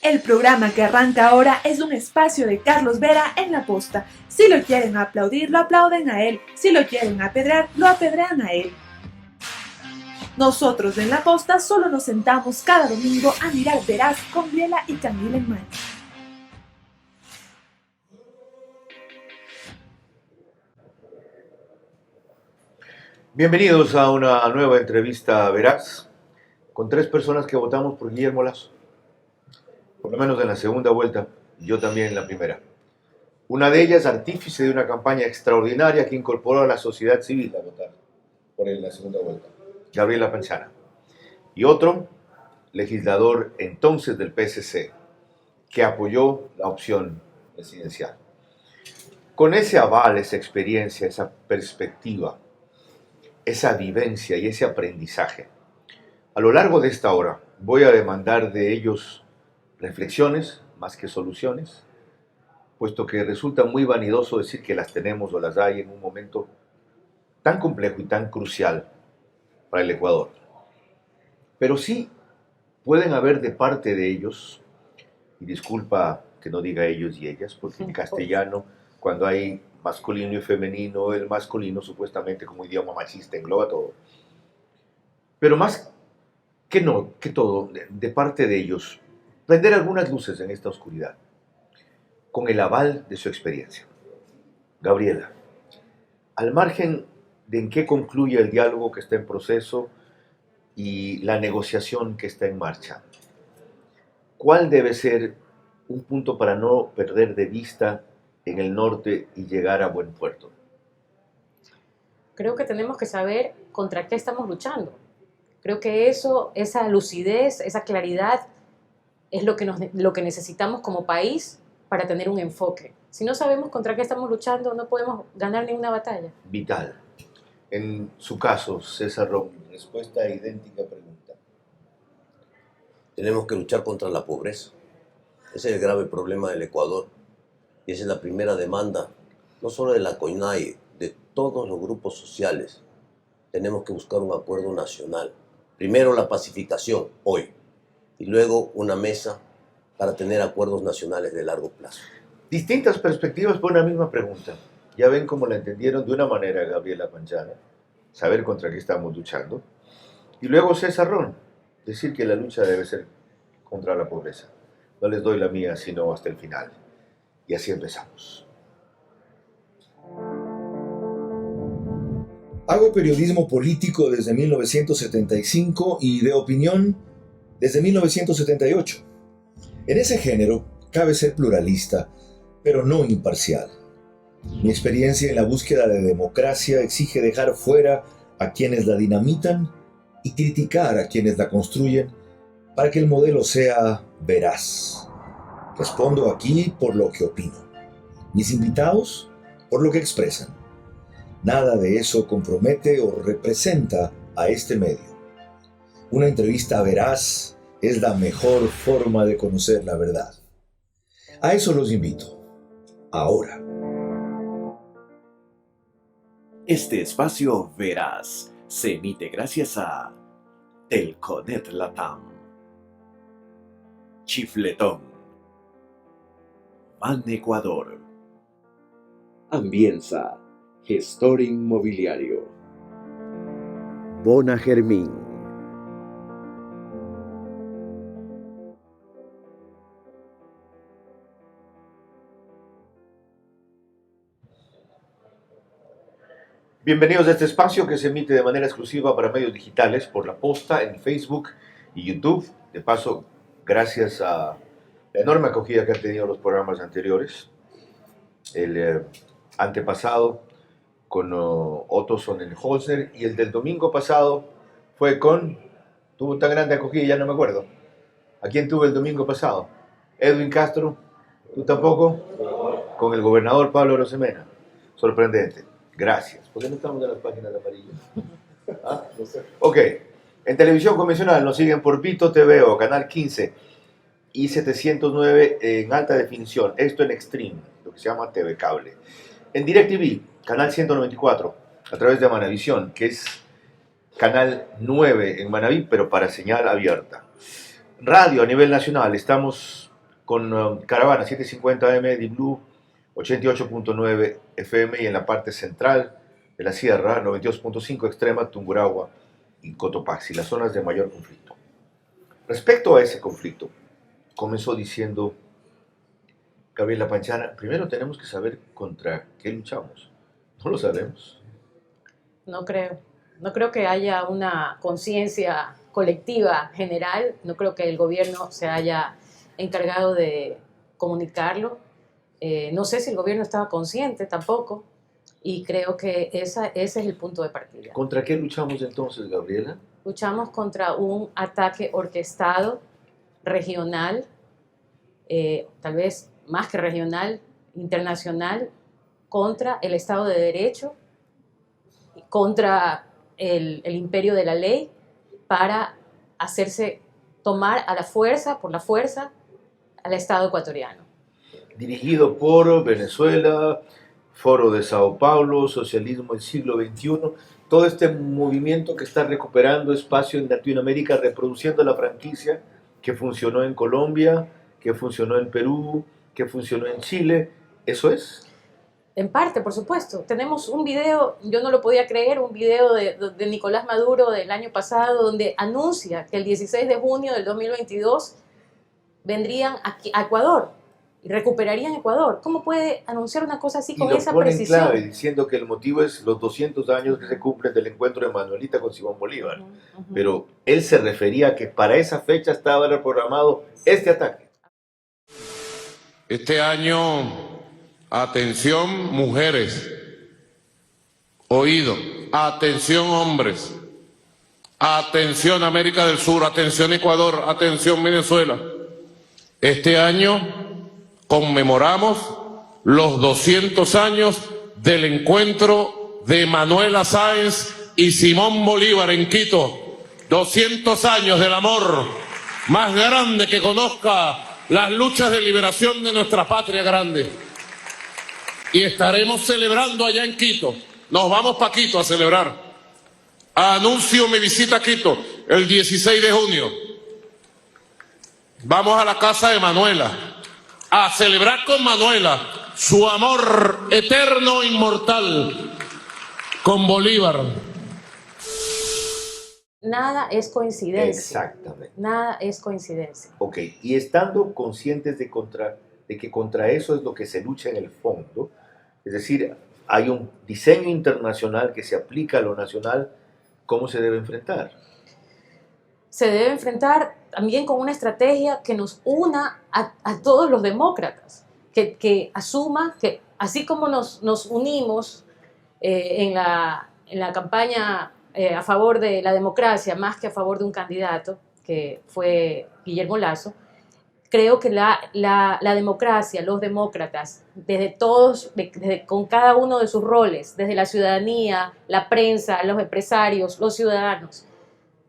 El programa que arranca ahora es un espacio de Carlos Vera en La Posta. Si lo quieren aplaudir, lo aplauden a él. Si lo quieren apedrear, lo apedrean a él. Nosotros en La Posta solo nos sentamos cada domingo a mirar Veraz con Viela y Camila en mano. Bienvenidos a una nueva entrevista Veraz con tres personas que votamos por Guillermo Lasso. Por lo menos en la segunda vuelta, yo también en la primera. Una de ellas, artífice de una campaña extraordinaria que incorporó a la sociedad civil a votar por él en la segunda vuelta, Gabriela Panchana. Y otro, legislador entonces del PSC, que apoyó la opción presidencial. Con ese aval, esa experiencia, esa perspectiva, esa vivencia y ese aprendizaje, a lo largo de esta hora voy a demandar de ellos reflexiones más que soluciones, puesto que resulta muy vanidoso decir que las tenemos o las hay en un momento tan complejo y tan crucial para el Ecuador. Pero sí pueden haber de parte de ellos, y disculpa que no diga ellos y ellas, porque en castellano, cuando hay masculino y femenino, el masculino supuestamente como idioma machista engloba todo. Pero más que todo, de parte de ellos, prender algunas luces en esta oscuridad, con el aval de su experiencia. Gabriela, al margen de en qué concluye el diálogo que está en proceso y la negociación que está en marcha, ¿cuál debe ser un punto para no perder de vista en el norte y llegar a buen puerto? Creo que tenemos que saber contra qué estamos luchando. Creo que esa lucidez, esa claridad es lo que necesitamos como país para tener un enfoque. Si no sabemos contra qué estamos luchando, no podemos ganar ninguna batalla. Vital. En su caso, César Romney, respuesta idéntica pregunta. Tenemos que luchar contra la pobreza. Ese es el grave problema del Ecuador. Y esa es la primera demanda, no solo de la CONAIE, de todos los grupos sociales. Tenemos que buscar un acuerdo nacional. Primero la pacificación, hoy, y luego una mesa para tener acuerdos nacionales de largo plazo. Distintas perspectivas por una misma pregunta. Ya ven cómo la entendieron de una manera Gabriela Panchana, saber contra qué estamos luchando. Y luego César Ron, decir que la lucha debe ser contra la pobreza. No les doy la mía, sino hasta el final. Y así empezamos. Hago periodismo político desde 1975 y de opinión desde 1978. En ese género cabe ser pluralista, pero no imparcial. Mi experiencia en la búsqueda de democracia exige dejar fuera a quienes la dinamitan y criticar a quienes la construyen para que el modelo sea veraz. Respondo aquí por lo que opino. Mis invitados por lo que expresan. Nada de eso compromete o representa a este medio. Una entrevista veraz es la mejor forma de conocer la verdad. A eso los invito. Ahora. Este espacio Veraz se emite gracias a Telconet Latam, Chifletón, Man Ecuador, Ambienza, gestor inmobiliario, Bona Germín. Bienvenidos a este espacio que se emite de manera exclusiva para medios digitales por La Posta en Facebook y YouTube. De paso, gracias a la enorme acogida que han tenido los programas anteriores. El antepasado con Otto Sonnenholzer y el del domingo pasado fue con, tuvo tan grande acogida, ya no me acuerdo. ¿A quién tuve el domingo pasado? Edwin Castro, ¿tú tampoco? Con el gobernador Pablo Arosemena. Sorprendente. Gracias. ¿Por qué no estamos en las páginas de amarillo? ¿Ah? No sé. Ok. En televisión convencional nos siguen por Vito TV o Canal 15 y 709 en alta definición. Esto en Extreme, lo que se llama TV Cable. En DirecTV, Canal 194, a través de Manavisión, que es Canal 9 en Manaví, pero para señal abierta. Radio a nivel nacional, estamos con Caravana 750 AM de Blue, 88.9 FM y en la parte central de la sierra, 92.5 extrema, Tungurahua y Cotopaxi, las zonas de mayor conflicto. Respecto a ese conflicto, comenzó diciendo Gabriela Panchana, primero tenemos que saber contra qué luchamos. No lo sabemos. No creo. No creo que haya una conciencia colectiva general. No creo que el gobierno se haya encargado de comunicarlo. No sé si el gobierno estaba consciente tampoco. Y creo que ese es el punto de partida. ¿Contra qué luchamos entonces, Gabriela? Luchamos contra un ataque orquestado, regional, tal vez más que regional, internacional, contra el Estado de Derecho, contra el imperio de la ley, para hacerse tomar a la fuerza, por la fuerza, al Estado ecuatoriano. Dirigido por Venezuela, Foro de Sao Paulo, Socialismo del Siglo XXI, todo este movimiento que está recuperando espacio en Latinoamérica, reproduciendo la franquicia que funcionó en Colombia, que funcionó en Perú, que funcionó en Chile. ¿Eso es? En parte, por supuesto. Tenemos un video, yo no lo podía creer, un video de Nicolás Maduro del año pasado, donde anuncia que el 16 de junio del 2022 vendrían aquí a Ecuador y recuperarían Ecuador. ¿Cómo puede anunciar una cosa así con esa precisión? Clave, diciendo que el motivo es los 200 años que se cumplen del encuentro de Manuelita con Simón Bolívar. Pero él se refería a que para esa fecha estaba reprogramado este ataque. Este año, atención mujeres, oído, atención hombres, atención América del Sur, atención Ecuador, atención Venezuela. Este año conmemoramos los 200 años del encuentro de Manuela Sáenz y Simón Bolívar en Quito. 200 años del amor más grande que conozca las luchas de liberación de nuestra patria grande. Y estaremos celebrando allá en Quito. Nos vamos para Quito a celebrar. Anuncio mi visita a Quito el 16 de junio. Vamos a la casa de Manuela a celebrar con Manuela su amor eterno e inmortal con Bolívar. Nada es coincidencia. Exactamente. Nada es coincidencia. Ok, y estando conscientes de que contra eso es lo que se lucha en el fondo, es decir, hay un diseño internacional que se aplica a lo nacional, ¿cómo se debe enfrentar? Se debe enfrentar también con una estrategia que nos una a todos los demócratas, que asuma que así como nos unimos en la campaña a favor de la democracia, más que a favor de un candidato, que fue Guillermo Lasso, creo que la democracia, los demócratas, desde todos, con cada uno de sus roles, desde la ciudadanía, la prensa, los empresarios, los ciudadanos,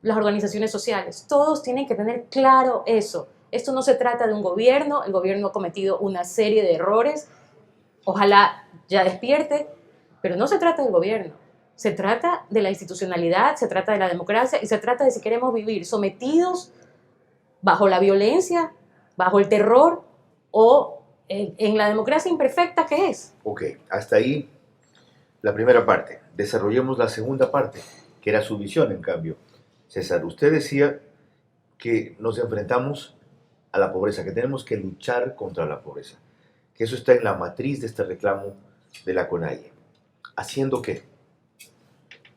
las organizaciones sociales, todos tienen que tener claro eso. Esto no se trata de un gobierno, el gobierno ha cometido una serie de errores, ojalá ya despierte, pero no se trata del gobierno, se trata de la institucionalidad, se trata de la democracia y se trata de si queremos vivir sometidos bajo la violencia, bajo el terror o en la democracia imperfecta que es. Ok, hasta ahí la primera parte. Desarrollemos la segunda parte, que era su visión, en cambio. César, usted decía que nos enfrentamos a la pobreza, que tenemos que luchar contra la pobreza, que eso está en la matriz de este reclamo de la CONAIE. ¿Haciendo qué?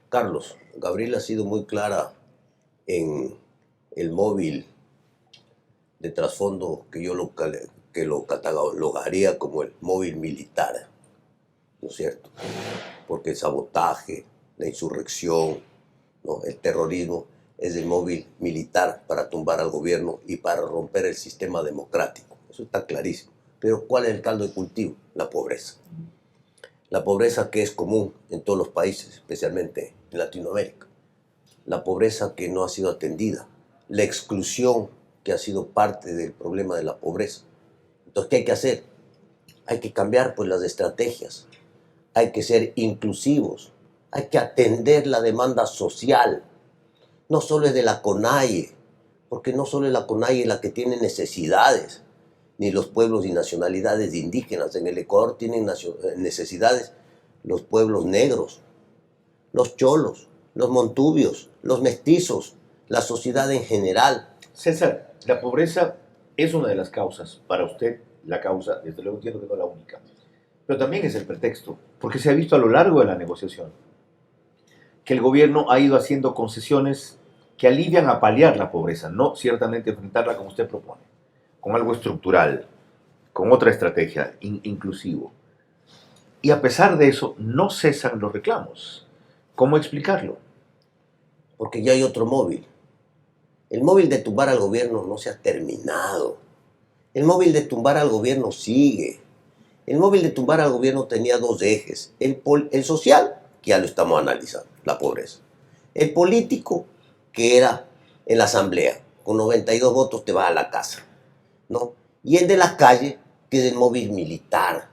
Carlos, Gabriela ha sido muy clara en el móvil de trasfondo que yo lo catalogaría como el móvil militar, ¿no es cierto? Porque el sabotaje, la insurrección, ¿no?, el terrorismo es el móvil militar para tumbar al gobierno y para romper el sistema democrático. Eso está clarísimo. Pero ¿cuál es el caldo de cultivo? La pobreza. La pobreza que es común en todos los países, especialmente en Latinoamérica. La pobreza que no ha sido atendida. La exclusión que ha sido parte del problema de la pobreza. Entonces, ¿qué hay que hacer? Hay que cambiar pues las estrategias. Hay que ser inclusivos. Hay que atender la demanda social. No solo es de la CONAIE, porque no solo es la CONAIE la que tiene necesidades. ni los pueblos y nacionalidades indígenas. En el Ecuador tienen necesidades los pueblos negros, los cholos, los montubios, los mestizos, la sociedad en general. César, la pobreza es una de las causas. Para usted, la causa, desde luego entiendo que no es la única. Pero también es el pretexto, porque se ha visto a lo largo de la negociación que el gobierno ha ido haciendo concesiones que alivian a paliar la pobreza, no ciertamente enfrentarla como usted propone, con algo estructural, con otra estrategia, inclusivo. Y a pesar de eso, no cesan los reclamos. ¿Cómo explicarlo? Porque ya hay otro móvil. El móvil de tumbar al gobierno no se ha terminado. El móvil de tumbar al gobierno sigue. El móvil de tumbar al gobierno tenía dos ejes. El social, que ya lo estamos analizando, la pobreza. El político, que era en la asamblea. Con 92 votos te vas a la casa, ¿no? Y el de la calle, que es el móvil militar,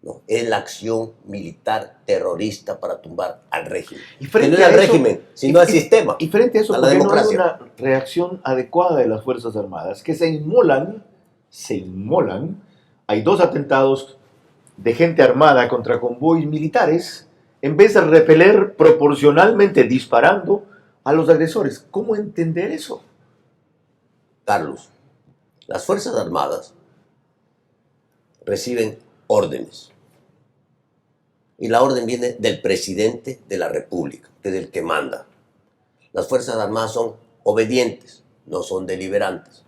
¿no? Es la acción militar terrorista para tumbar al régimen. Y Que no es al régimen, sino al sistema. Y frente a eso, a la ¿por qué no hay democracia. una reacción adecuada de las Fuerzas Armadas? Que se inmolan. Hay 2 atentados de gente armada contra convoys militares, en vez de repeler proporcionalmente disparando a los agresores. ¿Cómo entender eso? Carlos, las Fuerzas Armadas reciben órdenes. Y la orden viene del presidente de la República, que es el que manda. Las Fuerzas Armadas son obedientes, no son deliberantes.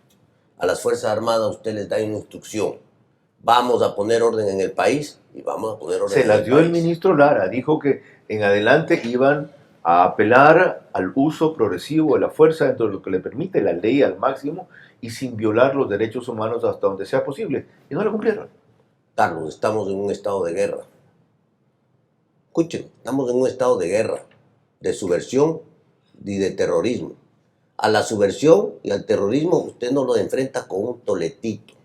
A las Fuerzas Armadas usted les da una instrucción. Vamos a poner orden en el país y vamos a poner orden Se en las el dio país. el ministro Lara. Dijo que en adelante iban a apelar al uso progresivo de la fuerza dentro de lo que le permite la ley al máximo y sin violar los derechos humanos hasta donde sea posible. Y no lo cumplieron. Carlos, estamos en un estado de guerra. Escuchen, estamos en un estado de guerra, de subversión y de terrorismo. A la subversión y al terrorismo usted no lo enfrenta con un toletito.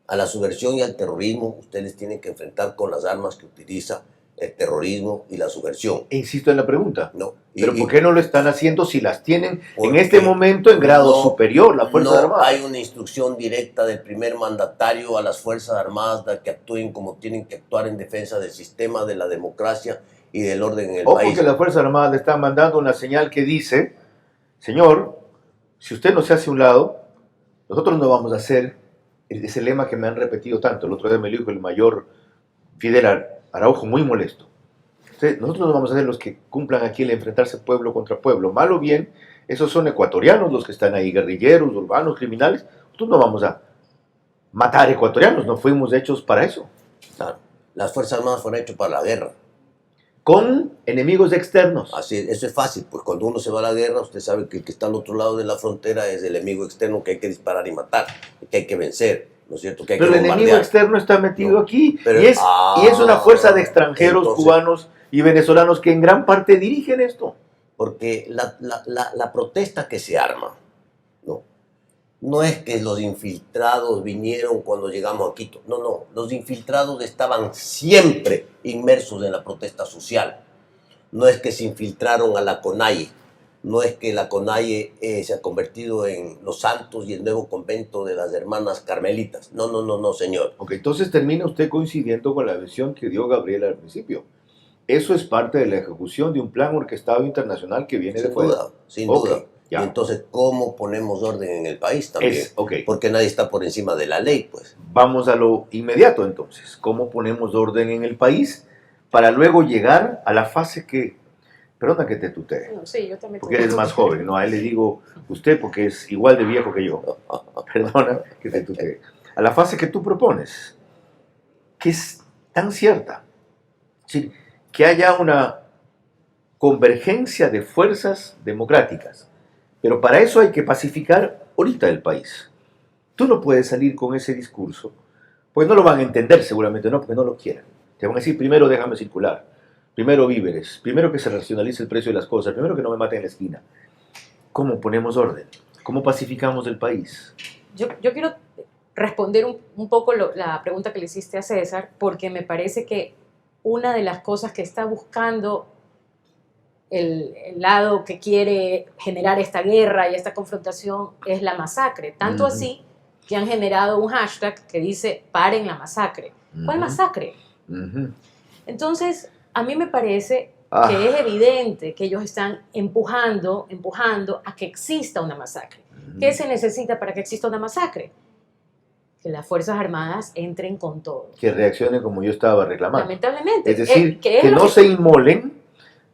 A la subversión y al terrorismo usted les tiene que enfrentar con las armas que utiliza el terrorismo y la subversión. E insisto en la pregunta. ¿No? ¿Pero por qué no lo están haciendo si las tienen en Porque este momento en grado no- superior la Fuerza no Armada? hay una instrucción directa del primer mandatario a las Fuerzas Armadas de que actúen como tienen que actuar en defensa del sistema, de la democracia y del orden en el O país. porque las Fuerzas Armadas le están mandando una señal que dice, señor, si usted no se hace a un lado, nosotros no vamos a hacer ese lema que me han repetido tanto. El otro día me lo dijo el mayor Fidel Araujo, muy molesto. Nosotros no vamos a ser los que cumplan aquí el enfrentarse pueblo contra pueblo. Mal o bien, esos son ecuatorianos los que están ahí, guerrilleros, urbanos, criminales. Nosotros no vamos a matar ecuatorianos, no fuimos hechos para eso. Claro. Las Fuerzas Armadas fueron hechas para la guerra. Con enemigos externos. Así es, eso es fácil, pues cuando uno se va a la guerra, usted sabe que el que está al otro lado de la frontera es el enemigo externo que hay que disparar y matar, que hay que vencer, ¿no es cierto? Que hay Pero que el enemigo bombardear. externo está metido No, aquí pero- y es una fuerza de extranjeros, entonces- cubanos y venezolanos que en gran parte dirigen esto. Porque la protesta que se arma, no es que los infiltrados vinieron cuando llegamos a Quito. No, los infiltrados estaban siempre inmersos en la protesta social. No es que se infiltraron a la CONAIE, no es que la CONAIE se ha convertido en Los Santos y el nuevo convento de las hermanas carmelitas. No, señor. Ok, entonces termina usted coincidiendo con la versión que dio Gabriel al principio. Eso es parte de la ejecución de un plan orquestado internacional que viene de Sin fuera. duda, sin Ok, duda. ya. Y entonces, ¿cómo ponemos orden en el país también? Ok, Porque nadie está por encima de la ley, pues. vamos a lo inmediato entonces. ¿Cómo ponemos orden en el país para luego llegar a la fase que... Perdona que te tutee, No, sí, yo también. porque eres más joven, ¿no? A él le digo usted porque es igual de viejo que yo. Perdona que te tutee. A la fase que tú propones, que es tan cierta. Es decir, que haya una convergencia de fuerzas democráticas. Pero para eso hay que pacificar ahorita el país. Tú no puedes salir con ese discurso, pues no lo van a entender seguramente, no, porque no lo quieren. Te van a decir, primero déjame circular, primero víveres, primero que se racionalice el precio de las cosas, primero que no me maten en la esquina. ¿Cómo ponemos orden? ¿Cómo pacificamos el país? Yo quiero responder un poco la pregunta que le hiciste a César, porque me parece que una de las cosas que está buscando el lado que quiere generar esta guerra y esta confrontación es la masacre. Tanto así que han generado un hashtag que dice paren la masacre. ¿Cuál masacre? Entonces, a mí me parece que es evidente que ellos están empujando a que exista una masacre. ¿Qué se necesita para que exista una masacre? Que las Fuerzas Armadas entren con todo. Que reaccionen como yo estaba reclamando. Lamentablemente. Es decir, que no se inmolen,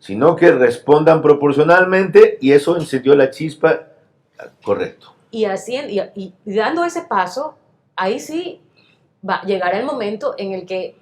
sino que respondan proporcionalmente, y eso encendió la chispa. Correcto. Y dando ese paso, ahí sí llegará el momento en el que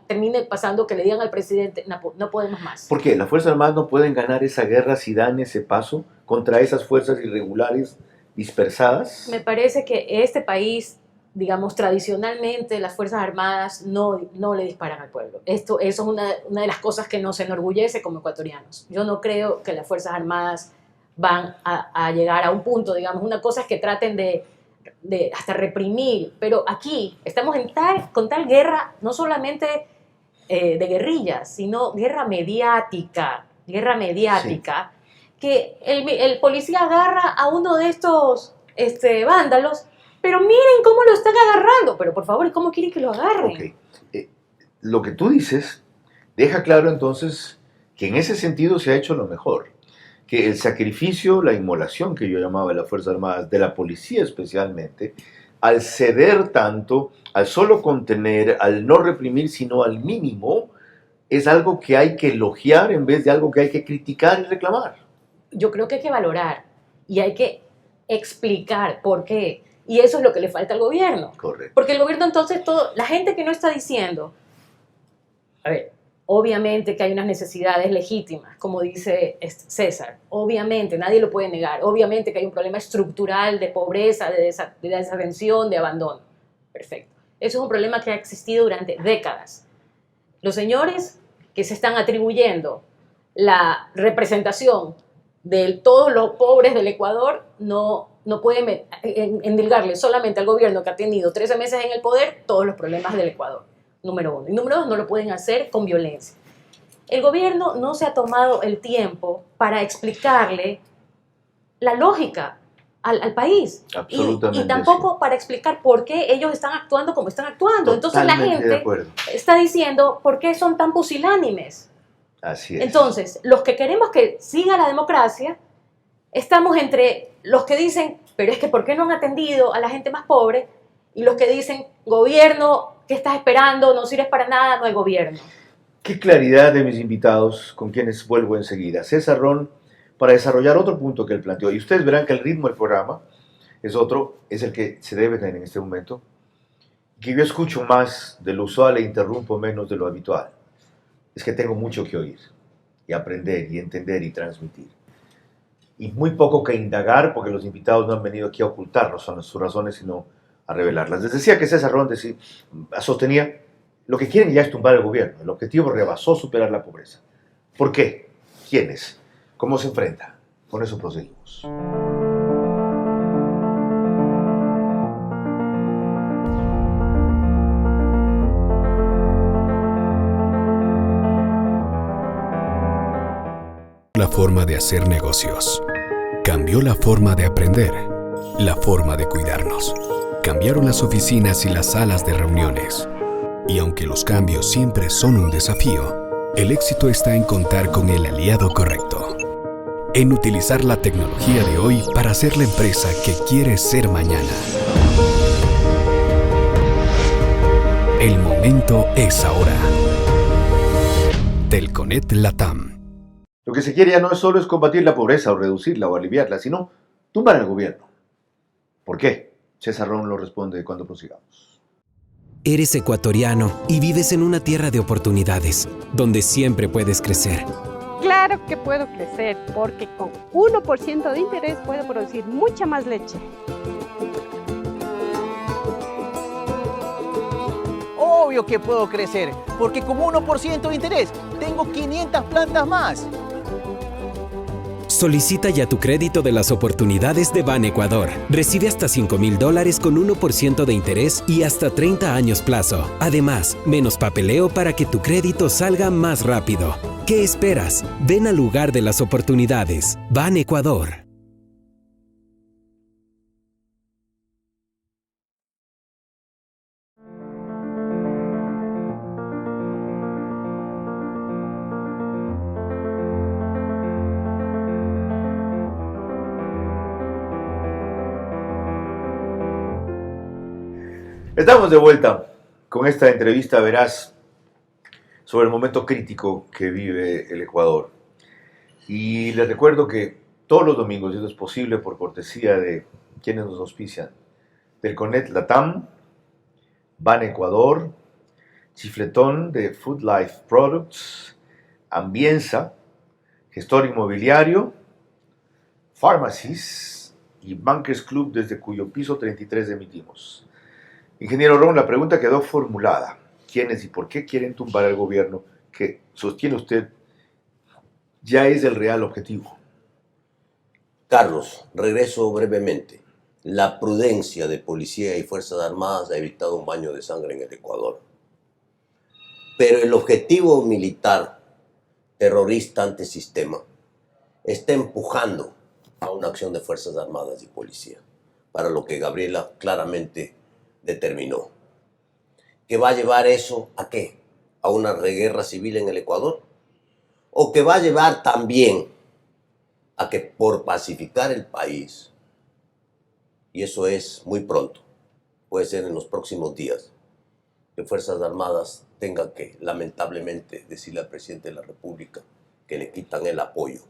termine pasando que le digan al presidente, no podemos más. ¿Por qué? ¿Las Fuerzas Armadas no pueden ganar esa guerra si dan ese paso contra esas fuerzas irregulares dispersadas? Me parece que este país, digamos, tradicionalmente las Fuerzas Armadas no le disparan al pueblo. Eso es una de las cosas que nos enorgullece como ecuatorianos. Yo no creo que las Fuerzas Armadas van a llegar a un punto, digamos, una cosa es que traten de hasta reprimir, pero aquí estamos con tal guerra, no solamente de guerrillas, sino guerra mediática, sí. Que el policía agarra a uno de estos vándalos, pero miren cómo lo están agarrando, pero por favor, ¿cómo quieren que lo agarren? Okay. Lo que tú dices deja claro entonces que en ese sentido se ha hecho lo mejor, que el sacrificio, la inmolación que yo llamaba de las Fuerzas Armadas, de la policía especialmente, al ceder tanto, al solo contener, al no reprimir, sino al mínimo, es algo que hay que elogiar en vez de algo que hay que criticar y reclamar. Yo creo que hay que valorar y hay que explicar por qué. Y eso es lo que le falta al gobierno. Correcto. Porque el gobierno entonces, la gente que no está diciendo, a ver, obviamente que hay unas necesidades legítimas, como dice César, obviamente, nadie lo puede negar, obviamente que hay un problema estructural de pobreza, de desatención, de abandono. Perfecto. Eso es un problema que ha existido durante décadas. Los señores que se están atribuyendo la representación de todos los pobres del Ecuador no pueden endilgarle solamente al gobierno que ha tenido 13 meses en el poder todos los problemas del Ecuador. Número uno. Y número dos, no lo pueden hacer con violencia. El gobierno no se ha tomado el tiempo para explicarle la lógica al país. Absolutamente. Y tampoco para explicar por qué ellos están actuando como están actuando. Entonces la gente está diciendo, ¿por qué son tan pusilánimes? Así es. Entonces, los que queremos que siga la democracia, estamos entre los que dicen, pero es que ¿por qué no han atendido a la gente más pobre? Y los que dicen, gobierno, ¿qué estás esperando? No sirves para nada, no hay gobierno. Qué claridad de mis invitados, con quienes vuelvo enseguida. César Ron, para desarrollar otro punto que él planteó. Y ustedes verán que el ritmo del programa es el que se debe tener en este momento. Que yo escucho más de lo usual e interrumpo menos de lo habitual. Es que tengo mucho que oír, y aprender, y entender, y transmitir. Y muy poco que indagar, porque los invitados no han venido aquí a ocultarnos sus razones, sino a revelarlas. Les decía que César Ron sostenía, lo que quieren ya es tumbar el gobierno. El objetivo rebasó superar la pobreza. ¿Por qué? ¿Quiénes? ¿Cómo se enfrenta? Con eso proseguimos. La forma de hacer negocios. Cambió la forma de aprender, la forma de cuidarnos. Cambiaron las oficinas y las salas de reuniones. Y aunque los cambios siempre son un desafío, el éxito está en contar con el aliado correcto. En utilizar la tecnología de hoy para ser la empresa que quieres ser mañana. El momento es ahora. Telconet Latam. Lo que se quiere ya no solo es combatir la pobreza o reducirla o aliviarla, sino tumbar al gobierno. ¿Por qué? César Ron lo responde cuando prosigamos. Eres ecuatoriano y vives en una tierra de oportunidades, donde siempre puedes crecer. Claro que puedo crecer, porque con 1% de interés puedo producir mucha más leche. Obvio que puedo crecer, porque con 1% de interés tengo 500 plantas más. Solicita ya tu crédito de las oportunidades de Ban Ecuador. Recibe hasta $5,000 con 1% de interés y hasta 30 años plazo. Además, menos papeleo para que tu crédito salga más rápido. ¿Qué esperas? Ven al lugar de las oportunidades. Ban Ecuador. Estamos de vuelta con esta entrevista veraz sobre el momento crítico que vive el Ecuador. Y les recuerdo que todos los domingos, y esto es posible por cortesía de quienes nos auspician, Telconet Latam, Ban Ecuador, Chifletón de Food Life Products, Ambienza, Gestor Inmobiliario, Pharmacies y Bankers Club, desde cuyo piso 33 emitimos. Ingeniero Ron, la pregunta quedó formulada. ¿Quiénes y por qué quieren tumbar al gobierno que sostiene usted ya es el real objetivo? Carlos, regreso brevemente. La prudencia de policía y Fuerzas Armadas ha evitado un baño de sangre en el Ecuador. Pero el objetivo militar, terrorista antisistema, está empujando a una acción de Fuerzas Armadas y policía, para lo que Gabriela claramente determinó. ¿Que va a llevar eso a qué? ¿A una guerra civil en el Ecuador? ¿O que va a llevar también a que por pacificar el país, y eso es muy pronto, puede ser en los próximos días, que Fuerzas Armadas tengan que, lamentablemente, decirle al presidente de la República que le quitan el apoyo,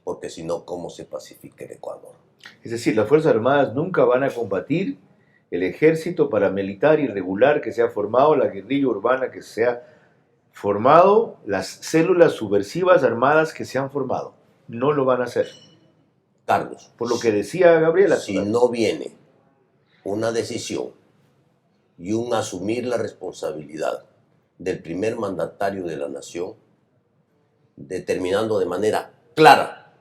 porque si no, ¿cómo se pacifica el Ecuador? Es decir, las Fuerzas Armadas nunca van a combatir el ejército paramilitar irregular que se ha formado, la guerrilla urbana que se ha formado, las células subversivas armadas que se han formado. No lo van a hacer. Carlos, por lo que decía Gabriela. Si no viene una decisión y un asumir la responsabilidad del primer mandatario de la nación, determinando de manera clara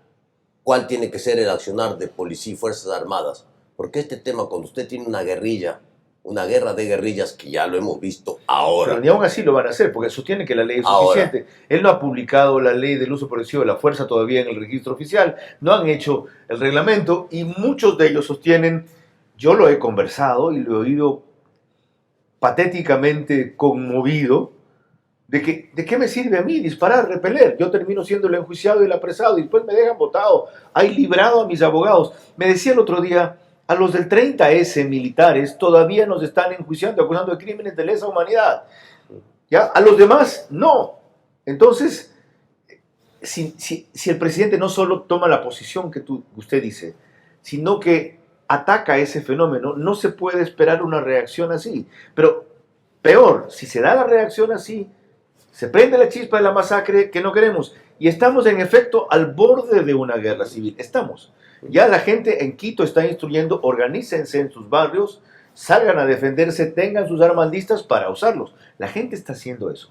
cuál tiene que ser el accionar de policía y Fuerzas Armadas, porque este tema, cuando usted tiene una guerrilla, una guerra de guerrillas, que ya lo hemos visto ahora. Pero ni aún así lo van a hacer, porque sostiene que la ley es suficiente. Él no ha publicado la ley del uso progresivo de la fuerza todavía en el registro oficial, no han hecho el reglamento, y muchos de ellos sostienen, yo lo he conversado y lo he oído patéticamente conmovido, de qué me sirve a mí disparar, repeler. Yo termino siendo el enjuiciado y el apresado, y después me dejan botado. Hay librado a mis abogados. Me decía el otro día, a los del 30S militares todavía nos están enjuiciando, acusando de crímenes de lesa humanidad. ¿Ya? A los demás, no. Entonces, si el presidente no solo toma la posición que usted dice, sino que ataca ese fenómeno, no se puede esperar una reacción así. Pero peor, si se da la reacción así, se prende la chispa de la masacre que no queremos. Y estamos, en efecto, al borde de una guerra civil. Estamos. Ya la gente en Quito está instruyendo, organícense en sus barrios, salgan a defenderse, tengan sus armas listas para usarlos. La gente está haciendo eso.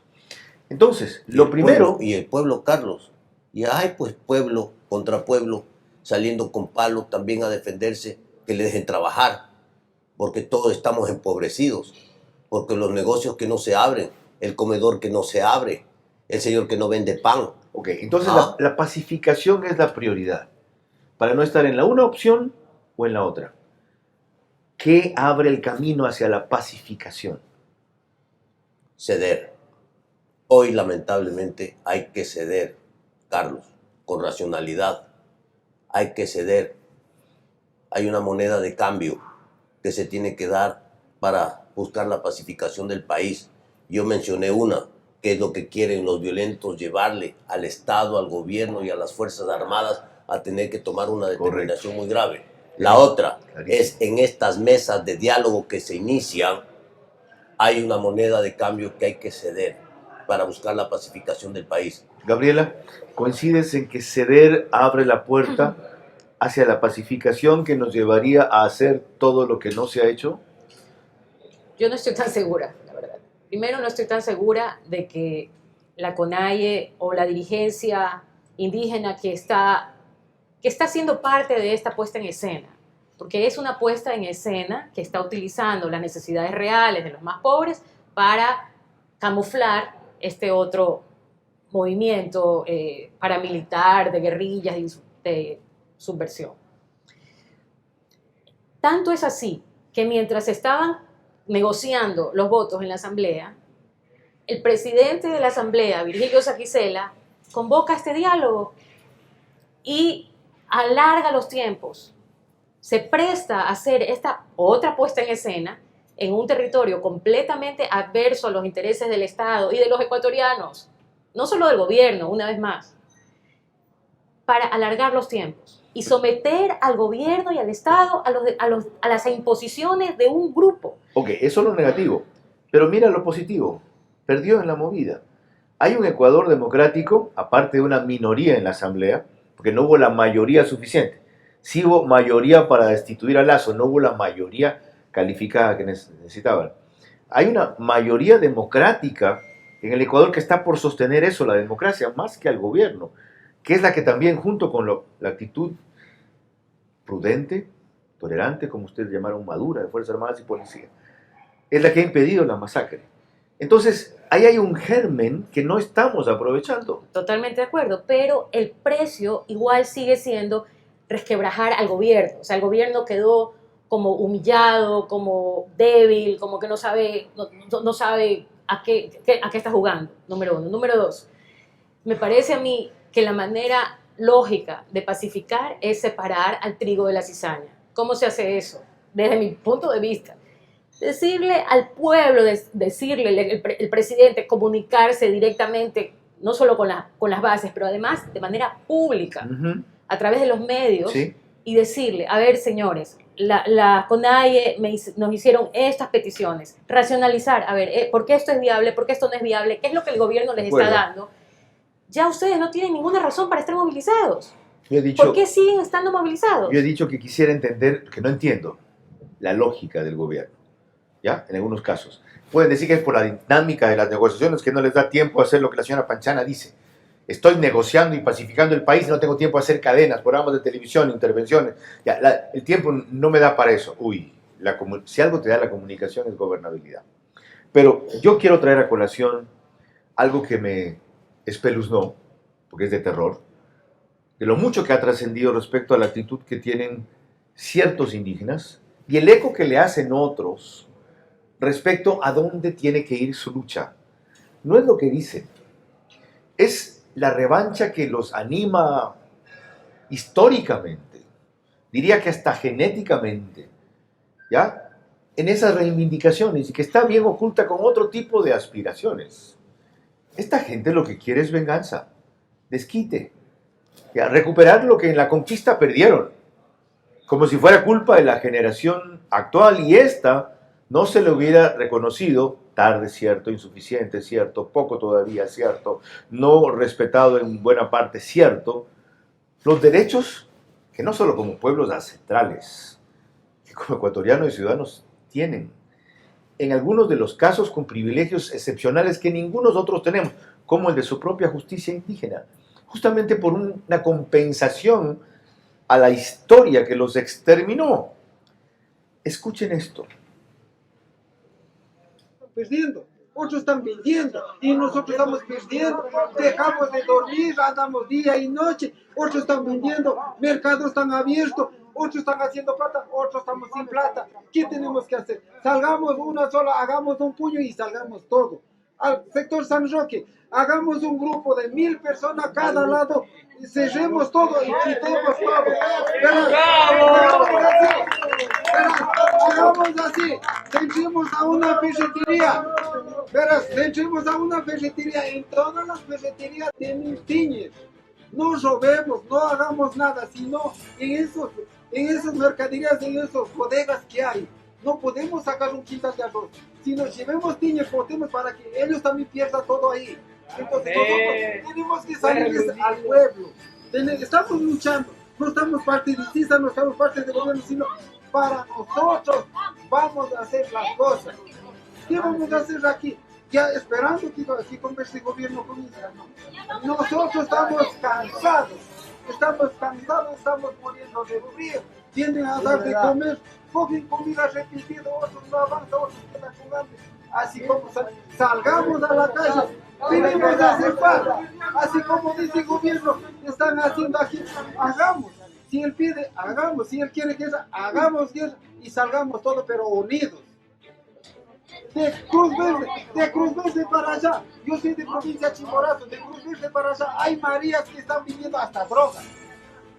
Entonces, lo primero... Y el pueblo, Carlos, y hay pues pueblo contra pueblo saliendo con palo también a defenderse, que le dejen trabajar, porque todos estamos empobrecidos, porque los negocios que no se abren, el comedor que no se abre, el señor que no vende pan. Ok, entonces la pacificación es la prioridad, para no estar en la una opción o en la otra. ¿Qué abre el camino hacia la pacificación? Ceder. Hoy, lamentablemente, hay que ceder, Carlos, con racionalidad. Hay que ceder. Hay una moneda de cambio que se tiene que dar para buscar la pacificación del país. Yo mencioné una, que es lo que quieren los violentos, llevarle al Estado, al gobierno y a las Fuerzas Armadas a tener que tomar una determinación muy grave. La otra es, en estas mesas de diálogo que se inician, hay una moneda de cambio que hay que ceder para buscar la pacificación del país. Gabriela, ¿coincides en que ceder abre la puerta hacia la pacificación que nos llevaría a hacer todo lo que no se ha hecho? Yo no estoy tan segura, la verdad. Primero, no estoy tan segura de que la CONAIE o la dirigencia indígena que está siendo parte de esta puesta en escena, porque es una puesta en escena que está utilizando las necesidades reales de los más pobres para camuflar este otro movimiento paramilitar, de guerrillas, de subversión. Tanto es así que mientras estaban negociando los votos en la Asamblea, el presidente de la Asamblea, Virgilio Saquicela, convoca este diálogo y alarga los tiempos, se presta a hacer esta otra puesta en escena en un territorio completamente adverso a los intereses del Estado y de los ecuatorianos, no solo del gobierno, una vez más, para alargar los tiempos y someter al gobierno y al Estado a las imposiciones de un grupo. Ok, eso es lo negativo. Pero mira lo positivo. Perdió en la movida. Hay un Ecuador democrático, aparte de una minoría en la Asamblea, porque no hubo la mayoría suficiente. Sí hubo mayoría para destituir a Lazo, no hubo la mayoría calificada que necesitaban. Hay una mayoría democrática en el Ecuador que está por sostener eso, la democracia, más que al gobierno, que es la que también, junto con la actitud prudente, tolerante, como ustedes llamaron, madura, de Fuerzas Armadas y Policía, es la que ha impedido la masacre. Entonces, ahí hay un germen que no estamos aprovechando. Totalmente de acuerdo, pero el precio igual sigue siendo resquebrajar al gobierno. O sea, el gobierno quedó como humillado, como débil, como que no sabe a qué está jugando, número uno. Número dos, me parece a mí que la manera lógica de pacificar es separar al trigo de la cizaña. ¿Cómo se hace eso? Desde mi punto de vista, decirle al pueblo, decirle el presidente, comunicarse directamente, no solo con las bases, pero además de manera pública, a través de los medios, ¿sí? Y decirle, a ver, señores, la CONAIE nos hicieron estas peticiones, racionalizar, a ver, ¿por qué esto es viable? ¿Por qué esto no es viable? ¿Qué es lo que el gobierno les está dando? Ya ustedes no tienen ninguna razón para estar movilizados. ¿Por qué siguen estando movilizados? Yo he dicho que quisiera entender, que no entiendo la lógica del gobierno, ¿ya? En algunos casos. Pueden decir que es por la dinámica de las negociaciones, que no les da tiempo a hacer lo que la señora Panchana dice. Estoy negociando y pacificando el país y no tengo tiempo a hacer cadenas, programas de televisión, intervenciones. Ya, el tiempo no me da para eso. Uy, si algo te da la comunicación es gobernabilidad. Pero yo quiero traer a colación algo que me espeluznó, porque es de terror, de lo mucho que ha trascendido respecto a la actitud que tienen ciertos indígenas y el eco que le hacen otros respecto a dónde tiene que ir su lucha. No es lo que dicen, es la revancha que los anima históricamente, diría que hasta genéticamente, ¿ya? En esas reivindicaciones y que está bien oculta con otro tipo de aspiraciones. Esta gente lo que quiere es venganza, desquite, ¿ya? Recuperar lo que en la conquista perdieron, como si fuera culpa de la generación actual y esta no se le hubiera reconocido, tarde cierto, insuficiente cierto, poco todavía cierto, no respetado en buena parte cierto, los derechos que no solo como pueblos ancestrales, que como ecuatorianos y ciudadanos tienen, en algunos de los casos con privilegios excepcionales que ninguno nosotros tenemos, como el de su propia justicia indígena, justamente por una compensación a la historia que los exterminó. Escuchen esto. Perdiendo, otros están vendiendo y nosotros estamos perdiendo, dejamos de dormir, andamos día y noche, otros están vendiendo, mercados están abiertos, otros están haciendo plata, otros estamos sin plata. ¿Qué tenemos que hacer? Salgamos una sola, hagamos un puño y salgamos todo. Al sector San Roque, hagamos un grupo de 1000 personas a cada lado, y cerremos todo y quitemos todo. Hagamos así, entremos a una ferretería. Verás, entremos a una ferretería, en todas las ferreterías tienen tiñes. No robemos, no hagamos nada, sino en esas mercaderías, en esas bodegas que hay. No podemos sacar un quintal de arroz, sino llevemos tiñes, botemos para que ellos también pierdan todo ahí. Entonces nosotros tenemos que salir al pueblo. Estamos luchando, no estamos partidistas, no estamos parte del gobierno, sino para nosotros vamos a hacer las cosas. ¿Qué vamos a hacer aquí? Ya esperando que converse el gobierno con Israel. Nosotros estamos cansados, estamos muriendo de frío. Tienden a dar de comer, cogen comida repetida, otros no avanzan, otros quedan jugando. Así como salgamos a la calle, tenemos que hacer paz. Así como dice el gobierno, están haciendo aquí, hagamos. Si él pide, hagamos. Si él quiere guerra, hagamos guerra y salgamos todos, pero unidos. De Cruz Verde para allá, yo soy de provincia de Chimborazo, de Cruz Verde para allá, hay Marías que están viviendo hasta drogas.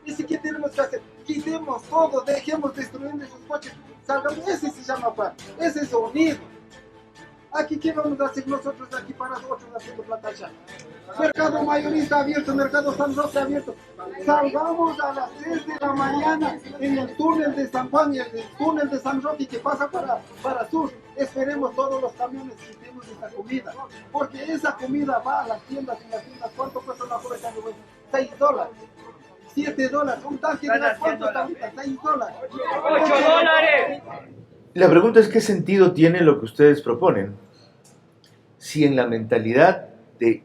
¿Y qué tenemos que hacer? Quitemos todo, dejemos destruyendo esos coches, salgamos, ese se llama paz, ese es unido. Aquí, ¿qué vamos a hacer nosotros aquí para nosotros haciendo plata allá? Mercado mayorista abierto, mercado San Roque abierto. Salgamos a las 3 de la mañana en el túnel de San Juan y en el túnel de San Roque que pasa para sur. Esperemos todos los camiones que tenemos esta comida. Porque esa comida va a las tiendas y las tiendas. ¿Cuánto cuesta una cubeta de huevo? $6. $7. Un tanque de gas, ¿cuánto está ahorita? $6. $8. La pregunta es, ¿qué sentido tiene lo que ustedes proponen? Si en la mentalidad de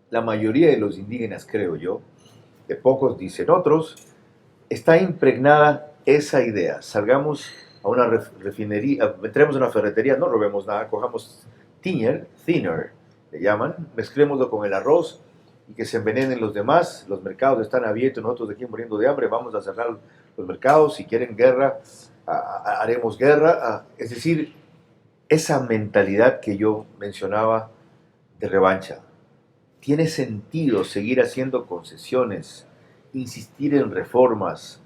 la mayoría de los indígenas, creo yo, de pocos dicen otros, está impregnada esa idea. Salgamos a una refinería, entremos a una ferretería, no robemos nada, cojamos thinner, le llaman, mezclémoslo con el arroz y que se envenenen los demás, los mercados están abiertos, nosotros aquí muriendo de hambre, vamos a cerrar los mercados, si quieren guerra, haremos guerra. Es decir, esa mentalidad que yo mencionaba de revancha. ¿Tiene sentido seguir haciendo concesiones, insistir en reformas,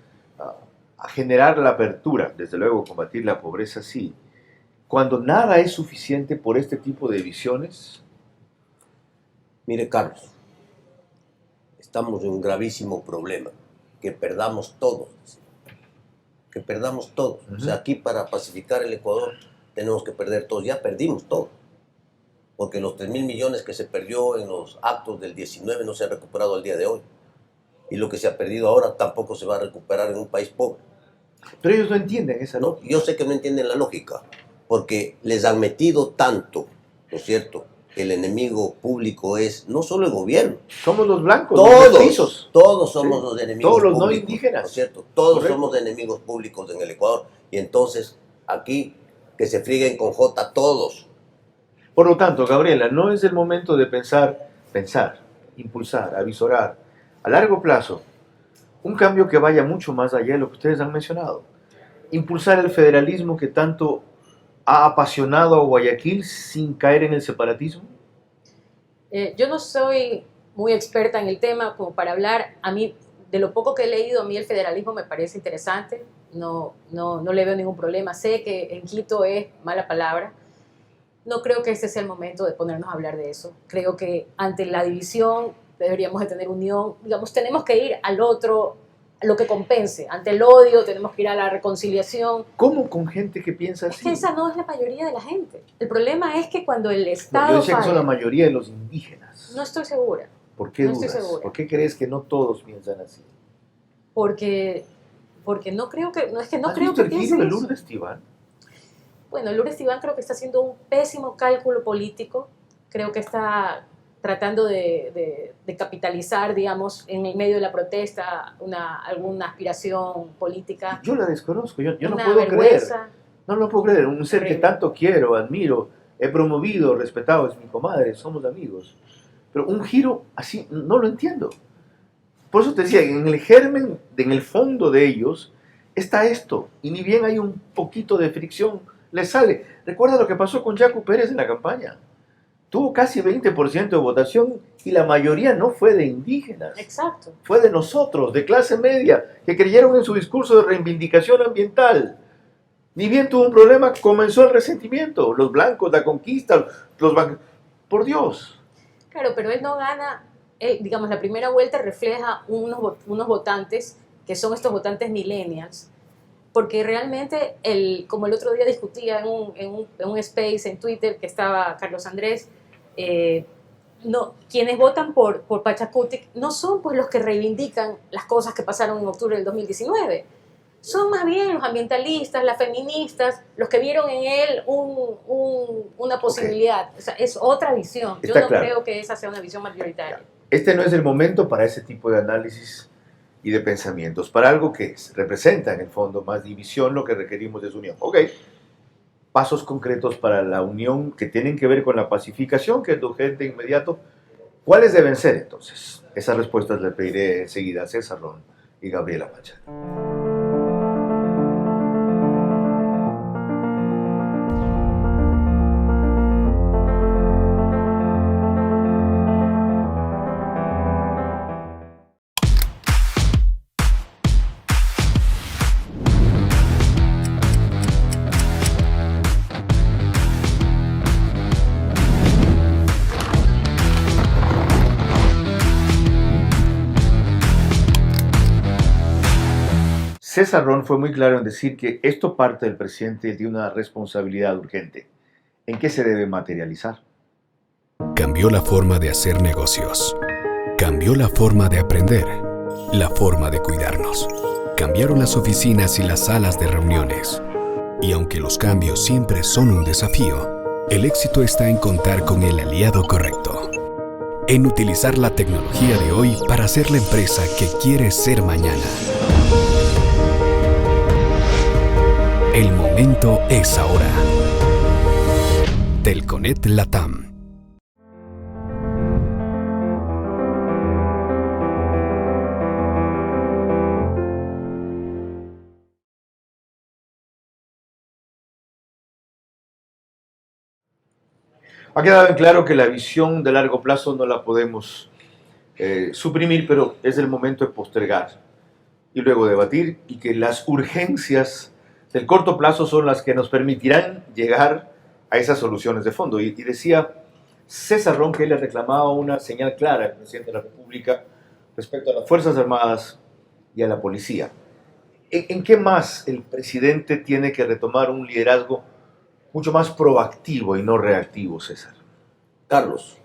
a generar la apertura, desde luego combatir la pobreza sí, cuando nada es suficiente por este tipo de visiones? Mire, Carlos, estamos en un gravísimo problema, que perdamos todo. Que perdamos todo. O sea, aquí para pacificar el Ecuador tenemos que perder todo. Ya perdimos todo. Porque los 3.000 millones que se perdió en los actos del 19 no se han recuperado al día de hoy. Y lo que se ha perdido ahora tampoco se va a recuperar en un país pobre. Pero ellos no entienden esa lógica. Yo sé que no entienden la lógica, porque les han metido tanto, ¿no es cierto? El enemigo público es no solo el gobierno. Somos los blancos, todos, los mestizos. Todos somos los enemigos todos los públicos, no indígenas. ¿no es cierto? Todos Correcto. somos enemigos públicos en el Ecuador. Y entonces, aquí, que se frieguen con J todos. Por lo tanto, Gabriela, no es el momento de pensar, impulsar, avisorar, a largo plazo, un cambio que vaya mucho más allá de lo que ustedes han mencionado. Impulsar el federalismo que tanto ha apasionado a Guayaquil sin caer en el separatismo. Yo no soy muy experta en el tema como para hablar. A mí, de lo poco que he leído, a mí el federalismo me parece interesante. No le veo ningún problema. Sé que en Quito es mala palabra. No creo que este sea el momento de ponernos a hablar de eso. Creo que ante la división deberíamos de tener unión. Digamos, tenemos que ir al otro, a lo que compense. Ante el odio tenemos que ir a la reconciliación. ¿Cómo con gente que piensa así? Es que esa no es la mayoría de la gente. El problema es que cuando el Estado No, yo decía que son falla, la mayoría de los indígenas. no estoy segura. ¿Por qué No dudas? estoy segura. ¿Por qué crees que no todos piensan así? Porque no creo que... No es que no ¿Has creo visto que el piensen giro de eso. Lourdes Tibán? Bueno, Lourdes Tibán creo que está haciendo un pésimo cálculo político. Creo que está tratando de capitalizar, digamos, en el medio de la protesta alguna aspiración política. Yo la desconozco, yo no Una puedo vergüenza. creer. No lo puedo creer. Un ser que Horrible. tanto quiero, admiro, he promovido, respetado, es mi comadre, somos amigos. Pero un giro así, no lo entiendo. Por eso te decía, en el germen, en el fondo de ellos, está esto. Y ni bien hay un poquito de fricción, les sale. Recuerda lo que pasó con Yacu Pérez en la campaña. Tuvo casi 20% de votación y la mayoría no fue de indígenas. Exacto. Fue de nosotros, de clase media, que creyeron en su discurso de reivindicación ambiental. Ni bien tuvo un problema, comenzó el resentimiento. Los blancos, la conquista, los blancos. Por Dios. Claro, pero él no gana, digamos, la primera vuelta refleja unos votantes que son estos votantes millennials, porque realmente, como el otro día discutía en un space en Twitter que estaba Carlos Andrés, quienes votan por Pachacutic no son pues los que reivindican las cosas que pasaron en octubre del 2019. Son más bien los ambientalistas, las feministas, los que vieron en él una posibilidad. O sea, es otra visión. Yo Está no claro. creo que esa sea una visión mayoritaria. Este no es el momento para ese tipo de análisis y de pensamientos. Para algo que representa en el fondo más división, lo que requerimos es unión. Ok, pasos concretos para la unión que tienen que ver con la pacificación, que es lo urgente inmediato. ¿Cuáles deben ser entonces? Esas respuestas le pediré enseguida a César Ron y Gabriela Machado. César Ron fue muy claro en decir que esto parte del presidente y tiene una responsabilidad urgente. ¿En qué se debe materializar? Cambió la forma de hacer negocios. Cambió la forma de aprender. La forma de cuidarnos. Cambiaron las oficinas y las salas de reuniones. Y aunque los cambios siempre son un desafío, el éxito está en contar con el aliado correcto. En utilizar la tecnología de hoy para ser la empresa que quieres ser mañana. El momento es ahora. Telconet Latam. Ha quedado en claro que la visión de largo plazo no la podemos suprimir, pero es el momento de postergar y luego debatir, y que las urgencias del corto plazo son las que nos permitirán llegar a esas soluciones de fondo. Y decía César Ron que él le reclamaba una señal clara al presidente de la República respecto a las Fuerzas Armadas y a la policía. ¿En qué más el presidente tiene que retomar un liderazgo mucho más proactivo y no reactivo, César? Carlos,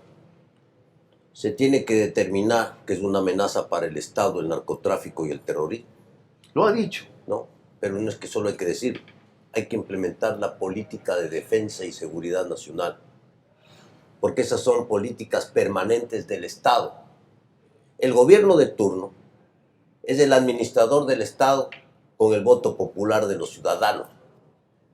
se tiene que determinar que es una amenaza para el Estado, el narcotráfico y el terrorismo. Lo ha dicho. No, pero no es que solo hay que decirlo. Hay que implementar la política de defensa y seguridad nacional, porque esas son políticas permanentes del Estado. El gobierno de turno es el administrador del Estado con el voto popular de los ciudadanos,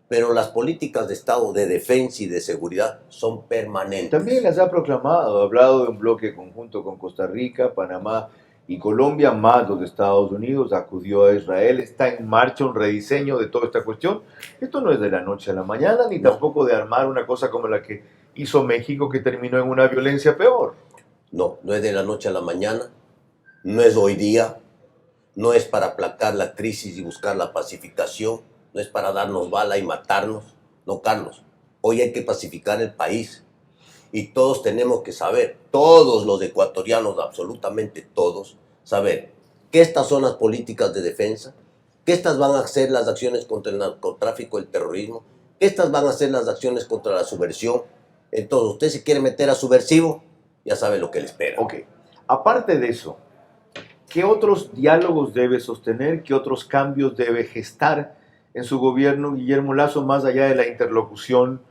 pero las políticas de Estado de defensa y de seguridad son permanentes. También las ha proclamado, ha hablado de un bloque conjunto con Costa Rica, Panamá y Colombia, más los de Estados Unidos, acudió a Israel, está en marcha un rediseño de toda esta cuestión. Esto no es de la noche a la mañana, ni tampoco de armar una cosa como la que hizo México, que terminó en una violencia peor. No, no es de la noche a la mañana, no es hoy día, no es para aplacar la crisis y buscar la pacificación, no es para darnos bala y matarnos. No, Carlos, hoy hay que pacificar el país. Y todos tenemos que saber, todos los ecuatorianos, absolutamente todos, saber que estas son las políticas de defensa, que estas van a ser las acciones contra el narcotráfico, el terrorismo, que estas van a ser las acciones contra la subversión. Entonces, usted si quiere meter a subversivo, ya sabe lo que le espera. Ok, aparte de eso, ¿qué otros diálogos debe sostener? ¿Qué otros cambios debe gestar en su gobierno Guillermo Lasso, más allá de la interlocución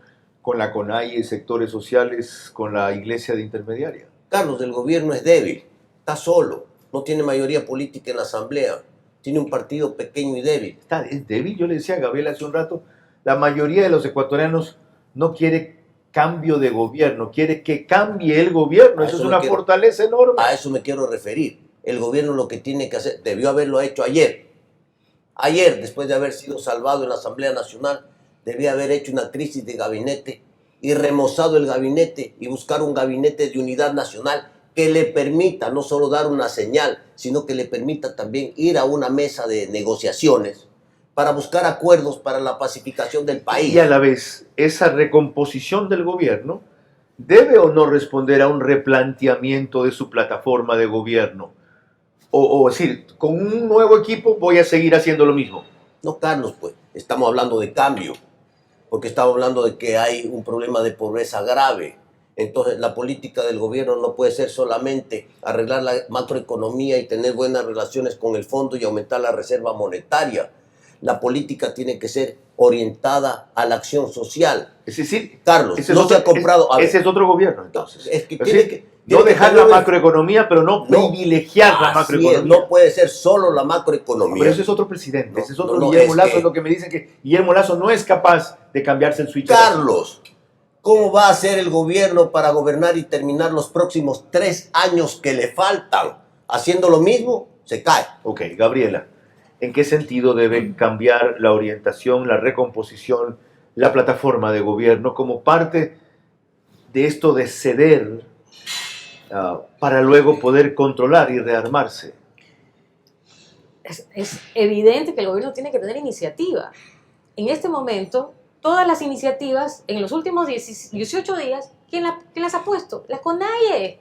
con la CONAIE y sectores sociales, con la iglesia de intermediaria? Carlos, el gobierno es débil, está solo, no tiene mayoría política en la asamblea, tiene un partido pequeño y débil. Es débil, yo le decía a Gabriel hace un rato, la mayoría de los ecuatorianos no quiere cambio de gobierno, quiere que cambie el gobierno, eso es una fortaleza enorme. A eso me quiero referir. El gobierno lo que tiene que hacer, debió haberlo hecho ayer. Ayer, después de haber sido salvado en la Asamblea Nacional, debía haber hecho una crisis de gabinete y remozado el gabinete y buscar un gabinete de unidad nacional que le permita no solo dar una señal, sino que le permita también ir a una mesa de negociaciones para buscar acuerdos para la pacificación del país. Y a la vez, esa recomposición del gobierno debe o no responder a un replanteamiento de su plataforma de gobierno. O decir, con un nuevo equipo voy a seguir haciendo lo mismo. No, Carlos, pues, estamos hablando de cambio, porque estamos hablando de que hay un problema de pobreza grave. Entonces, la política del gobierno no puede ser solamente arreglar la macroeconomía y tener buenas relaciones con el fondo y aumentar la reserva monetaria. La política tiene que ser orientada a la acción social. Es decir, Carlos, no se ha comprado... Ese es otro gobierno, entonces. Es que tiene que... No dejar la macroeconomía, pero no privilegiar la macroeconomía. No puede ser solo la macroeconomía. Pero ese es otro presidente, ese es otro Guillermo Lasso, es lo que me dicen, que Guillermo Lasso no es capaz de cambiarse el switch. Carlos, ¿cómo va a hacer el gobierno para gobernar y terminar los próximos 3 años que le faltan? Haciendo lo mismo, se cae. Ok, Gabriela, ¿en qué sentido debe cambiar la orientación, la recomposición, la plataforma de gobierno como parte de esto de ceder para luego poder controlar y rearmarse? Es evidente que el gobierno tiene que tener iniciativa. En este momento, todas las iniciativas, en los últimos 18 días, ¿quién las ha puesto? La CONAIE,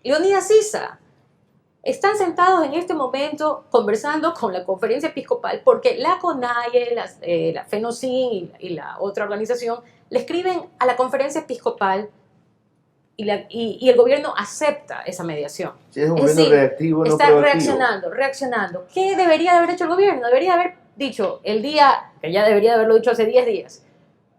Leonidas Issa. están sentados en este momento conversando con la conferencia episcopal porque la CONAIE, la FENOCIN y la otra organización le escriben a la conferencia episcopal y el gobierno acepta esa mediación. Si es un gobierno reactivo, no está proactivo. reaccionando. ¿Qué debería de haber hecho el gobierno? Debería haber dicho el día, que ya debería de haberlo dicho hace 10 días,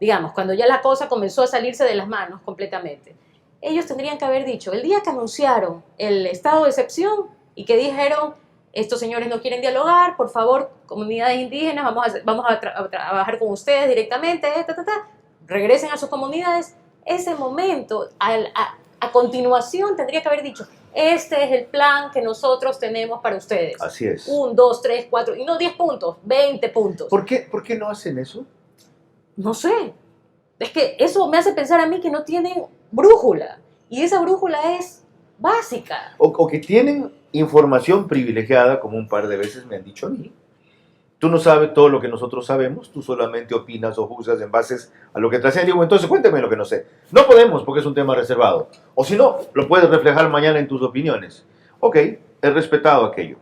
digamos, cuando ya la cosa comenzó a salirse de las manos completamente. Ellos tendrían que haber dicho, el día que anunciaron el estado de excepción y que dijeron, estos señores no quieren dialogar, por favor, comunidades indígenas, vamos a trabajar con ustedes directamente, regresen a sus comunidades. Ese momento, a continuación, tendría que haber dicho, este es el plan que nosotros tenemos para ustedes. Así es. 1, 2, 3, 4, y no 10 puntos, 20 puntos. ¿Por qué no hacen eso? No sé. Es que eso me hace pensar a mí que no tienen brújula. Y esa brújula es básica. O que tienen información privilegiada, como un par de veces me han dicho a mí. Tú no sabes todo lo que nosotros sabemos, tú solamente opinas o juzgas en base a lo que trasciende. Digo, entonces cuéntame lo que no sé. No podemos porque es un tema reservado. O si no, lo puedes reflejar mañana en tus opiniones. Ok, he respetado aquello.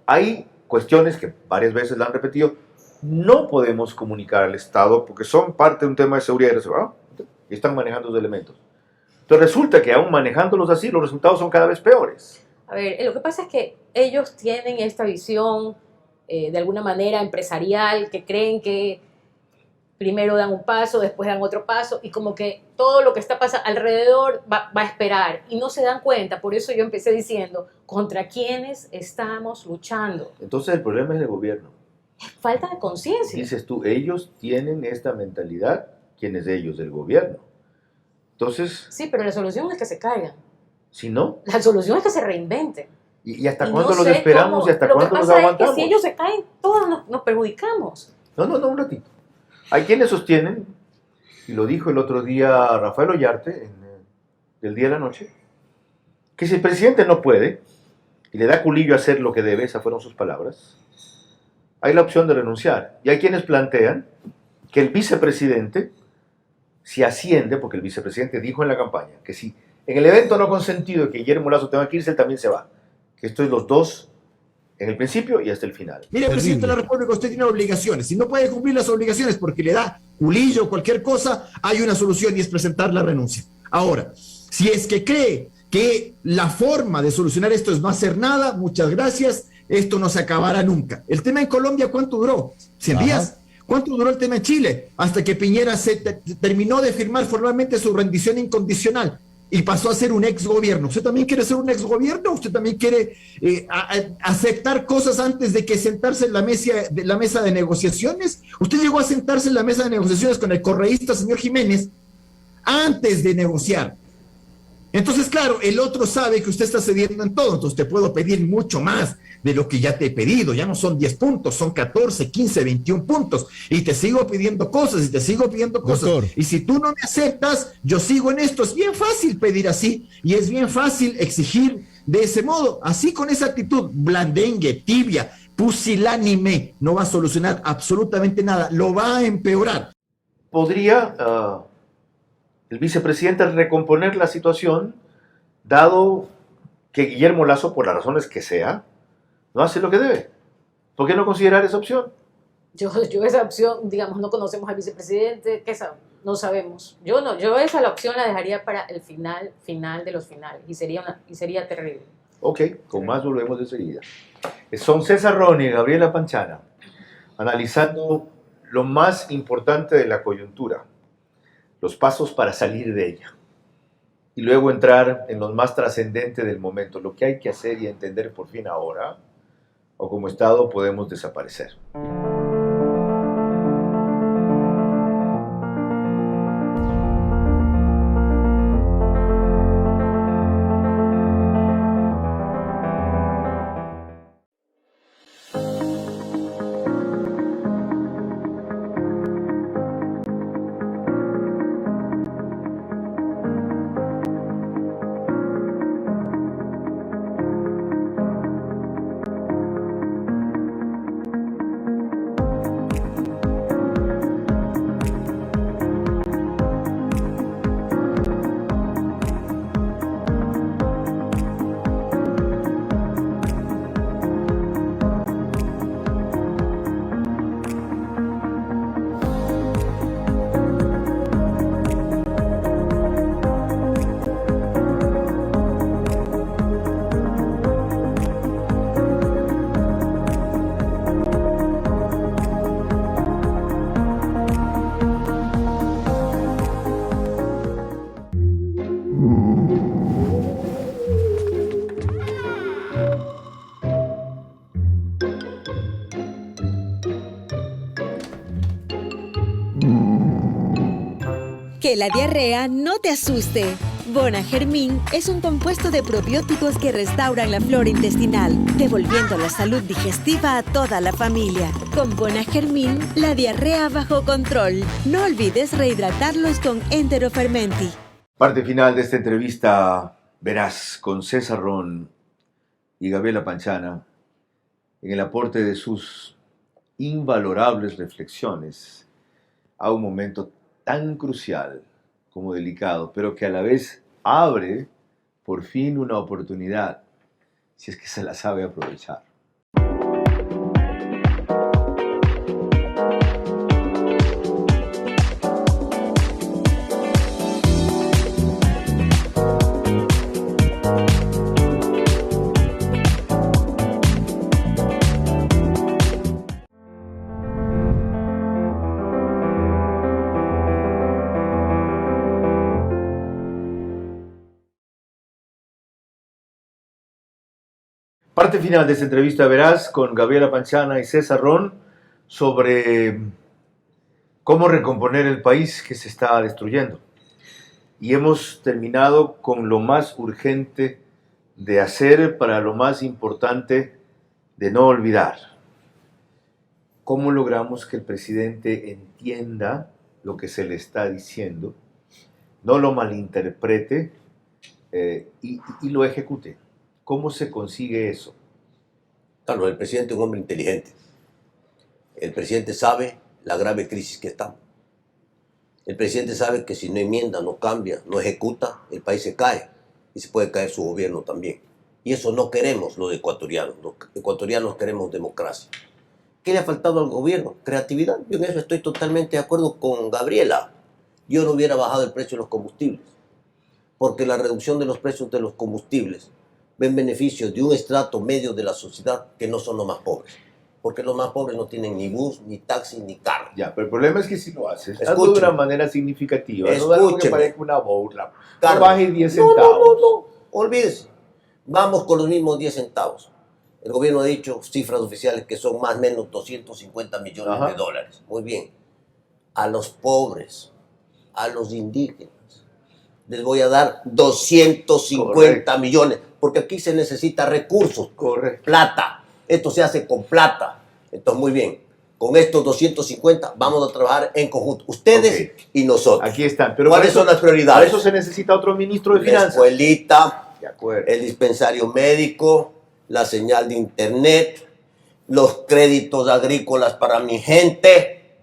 Hay cuestiones que varias veces la han repetido. No podemos comunicar al Estado porque son parte de un tema de seguridad y reservado. Y están manejando los elementos. Entonces resulta que aún manejándolos así, los resultados son cada vez peores. A ver, lo que pasa es que ellos tienen esta visión de alguna manera empresarial, que creen que primero dan un paso, después dan otro paso, y como que todo lo que está pasando alrededor va a esperar, y no se dan cuenta. Por eso yo empecé diciendo, ¿contra quiénes estamos luchando? Entonces el problema es el gobierno. Falta de conciencia. Dices tú, ellos tienen esta mentalidad. ¿Quién es ellos? El gobierno. Entonces... Sí, pero la solución es que se caigan. Si no... La solución es que se reinventen. ¿Y hasta cuándo los esperamos y hasta cuándo los aguantamos? Lo que pasa es que si ellos se caen, todos nos perjudicamos. No, un ratito. Hay quienes sostienen, y lo dijo el otro día Rafael Ollarte, del Día de la Noche, que si el presidente no puede, y le da culillo a hacer lo que debe, esas fueron sus palabras, hay la opción de renunciar. Y hay quienes plantean que el vicepresidente, si asciende, porque el vicepresidente dijo en la campaña, que si en el evento no consentido de que Guillermo Lasso tenga que irse, él también se va. Que esto es los dos en el principio y hasta el final. Mire, presidente de la República, usted tiene obligaciones. Si no puede cumplir las obligaciones porque le da culillo o cualquier cosa, hay una solución y es presentar la renuncia. Ahora, si es que cree que la forma de solucionar esto es no hacer nada, muchas gracias, esto no se acabará nunca. El tema en Colombia, ¿cuánto duró? ¿100 días? ¿Cuánto duró el tema en Chile? Hasta que Piñera terminó de firmar formalmente su rendición incondicional y pasó a ser un exgobierno. ¿Usted también quiere ser un exgobierno? ¿Usted también quiere aceptar cosas antes de que sentarse en la mesa de negociaciones? Usted llegó a sentarse en la mesa de negociaciones con el correísta señor Jiménez antes de negociar. Entonces, claro, el otro sabe que usted está cediendo en todo, entonces te puedo pedir mucho más de lo que ya te he pedido. Ya no son 10 puntos, son 14, 15, 21 puntos. Y te sigo pidiendo cosas, y te sigo pidiendo cosas. Doctor. Y si tú no me aceptas, yo sigo en esto. Es bien fácil pedir así, y es bien fácil exigir de ese modo. Así, con esa actitud blandengue, tibia, pusilánime, no va a solucionar absolutamente nada, lo va a empeorar. ¿Podría el vicepresidente recomponer la situación, dado que Guillermo Lasso, por las razones que sea, no hace lo que debe? ¿Por qué no considerar esa opción? Yo esa opción, digamos, no conocemos al vicepresidente, no sabemos. Yo esa la opción la dejaría para el final de los finales, y sería terrible. Ok, con más volvemos enseguida. Son César Ronnie y Gabriela Panchana, analizando lo más importante de la coyuntura, los pasos para salir de ella, y luego entrar en lo más trascendente del momento, lo que hay que hacer y entender por fin ahora, o como Estado podemos desaparecer. Que la diarrea no te asuste. Bonagermin es un compuesto de probióticos que restauran la flora intestinal, devolviendo la salud digestiva a toda la familia. Con Bonagermin, la diarrea bajo control. No olvides rehidratarlos con Enterofermenti. Parte final de esta entrevista, verás, con César Ron y Gabriela Panchana, en el aporte de sus invalorables reflexiones a un momento tan crucial como delicado, pero que a la vez abre por fin una oportunidad, si es que se la sabe aprovechar. Parte final de esta entrevista, verás, con Gabriela Panchana y César Ron sobre cómo recomponer el país que se está destruyendo. Y hemos terminado con lo más urgente de hacer para lo más importante de no olvidar. ¿Cómo logramos que el presidente entienda lo que se le está diciendo, no lo malinterprete y lo ejecute? ¿Cómo se consigue eso? Carlos, el presidente es un hombre inteligente. El presidente sabe la grave crisis que estamos. El presidente sabe que si no enmienda, no cambia, no ejecuta, el país se cae y se puede caer su gobierno también. Y eso no queremos los ecuatorianos. Los ecuatorianos queremos democracia. ¿Qué le ha faltado al gobierno? Creatividad. Yo en eso estoy totalmente de acuerdo con Gabriela. Yo no hubiera bajado el precio de los combustibles, porque la reducción de los precios de los combustibles ven beneficios de un estrato medio de la sociedad que no son los más pobres. Porque los más pobres no tienen ni bus, ni taxi, ni carro. Ya, pero el problema es que si lo haces, hazlo de una manera significativa. No algo que parezca una burla. No baje 10 centavos. No. Olvídese. Vamos con los mismos 10 centavos. El gobierno ha dicho cifras oficiales que son más o menos 250 millones de dólares. Muy bien. A los pobres, a los indígenas, les voy a dar 250 millones. Porque aquí se necesita recursos, plata. Esto se hace con plata. Entonces, muy bien. Con estos 250 vamos a trabajar en conjunto. Ustedes y nosotros. Aquí están. Pero ¿cuáles son las prioridades? Para eso se necesita otro ministro de Finanzas. La escuelita, el dispensario médico, la señal de internet, los créditos agrícolas para mi gente,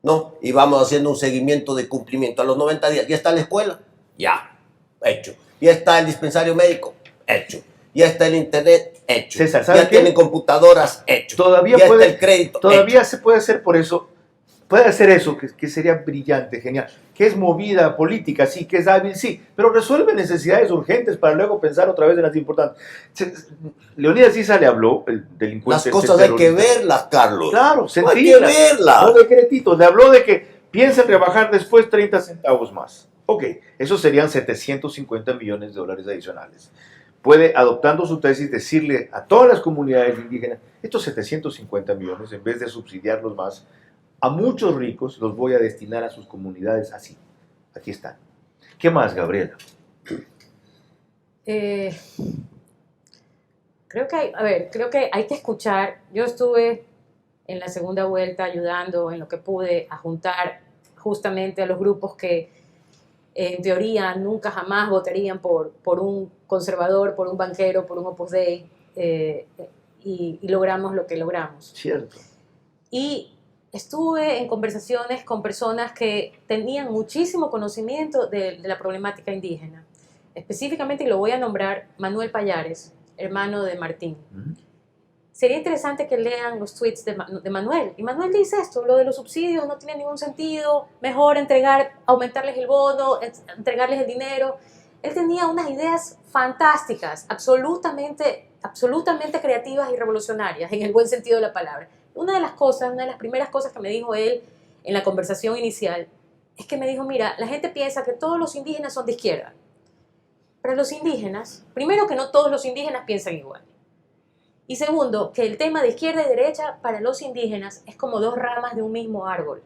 ¿no? Y vamos haciendo un seguimiento de cumplimiento. A los 90 días, ¿ya está la escuela? Ya, hecho. ¿Ya está el dispensario médico? Hecho. Ya está el internet, hecho. César, ya tienen computadoras, hecho. Todavía ya puede, está el crédito, todavía hecho. se puede hacer por eso. Puede hacer eso, que sería brillante, genial. Que es movida política, sí, que es hábil, sí, pero resuelve necesidades urgentes para luego pensar otra vez en las importantes. Leonidas Issa le habló, el delincuente. Las cosas hay que verlas, Carlos. Claro, hay que verlas. No decretitos. Le habló de que piensa en rebajar después 30 centavos más. Ok, esos serían 750 millones de dólares adicionales. Puede, adoptando su tesis, decirle a todas las comunidades indígenas, estos 750 millones, en vez de subsidiarlos más, a muchos ricos los voy a destinar a sus comunidades así. Aquí están. ¿Qué más, Gabriela? Creo que hay que escuchar. Yo estuve en la segunda vuelta ayudando en lo que pude a juntar justamente a los grupos que en teoría nunca jamás votarían por un conservador, por un banquero, por un Opus Dei, y logramos lo que logramos. Cierto. Y estuve en conversaciones con personas que tenían muchísimo conocimiento de la problemática indígena. Específicamente, y lo voy a nombrar, Manuel Payares, hermano de Martín. Sería interesante que lean los tweets de Manuel. Y Manuel dice esto, lo de los subsidios no tiene ningún sentido, mejor aumentarles el bono, entregarles el dinero. Él tenía unas ideas fantásticas, absolutamente creativas y revolucionarias, en el buen sentido de la palabra. Una de las primeras cosas que me dijo él en la conversación inicial, es que me dijo, mira, la gente piensa que todos los indígenas son de izquierda. Pero los indígenas, primero que no todos los indígenas piensan igual. Y segundo, que el tema de izquierda y derecha para los indígenas es como dos ramas de un mismo árbol.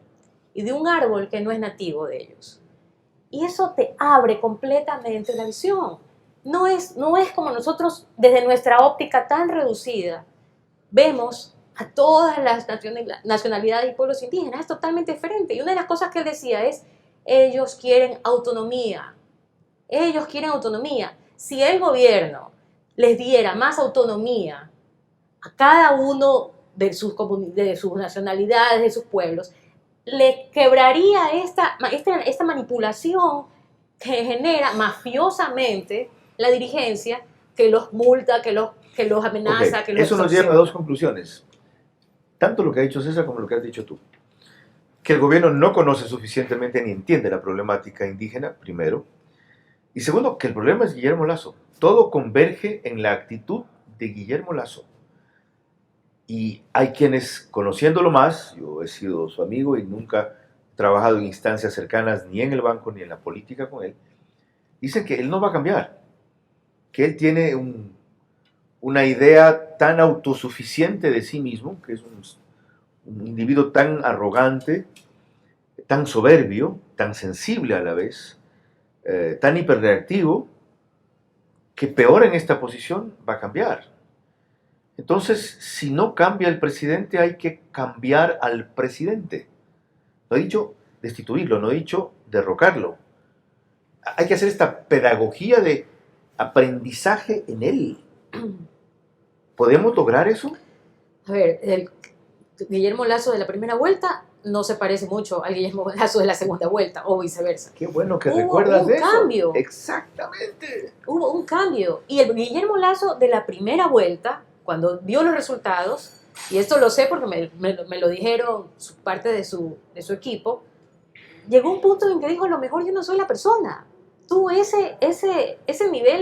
Y de un árbol que no es nativo de ellos. Y eso te abre completamente la visión. No es como nosotros, desde nuestra óptica tan reducida, vemos a todas las nacionalidades y pueblos indígenas. Es totalmente diferente. Y una de las cosas que él decía es, ellos quieren autonomía. Ellos quieren autonomía. Si el gobierno les diera más autonomía a cada uno de sus nacionalidades, de sus pueblos, le quebraría esta manipulación que genera mafiosamente la dirigencia, que los multa, que los amenaza, que los Eso nos lleva a dos conclusiones. Tanto lo que ha dicho César como lo que has dicho tú. Que el gobierno no conoce suficientemente ni entiende la problemática indígena, primero. Y segundo, que el problema es Guillermo Lasso. Todo converge en la actitud de Guillermo Lasso. Y hay quienes, conociéndolo más, yo he sido su amigo y nunca he trabajado en instancias cercanas ni en el banco ni en la política con él, dicen que él no va a cambiar, que él tiene una idea tan autosuficiente de sí mismo, que es un individuo tan arrogante, tan soberbio, tan sensible a la vez, tan hiperreactivo, que peor en esta posición va a cambiar. Entonces, si no cambia el presidente, hay que cambiar al presidente. No he dicho destituirlo, no he dicho derrocarlo. Hay que hacer esta pedagogía de aprendizaje en él. ¿Podemos lograr eso? A ver, el Guillermo Lasso de la primera vuelta no se parece mucho al Guillermo Lasso de la segunda vuelta, o viceversa. Qué bueno que recuerdas de eso. Hubo un cambio. Exactamente. Hubo un cambio. Y el Guillermo Lasso de la primera vuelta, cuando vio los resultados, y esto lo sé porque me lo dijeron parte de su equipo, llegó un punto en que dijo, a lo mejor yo no soy la persona. Tú ese nivel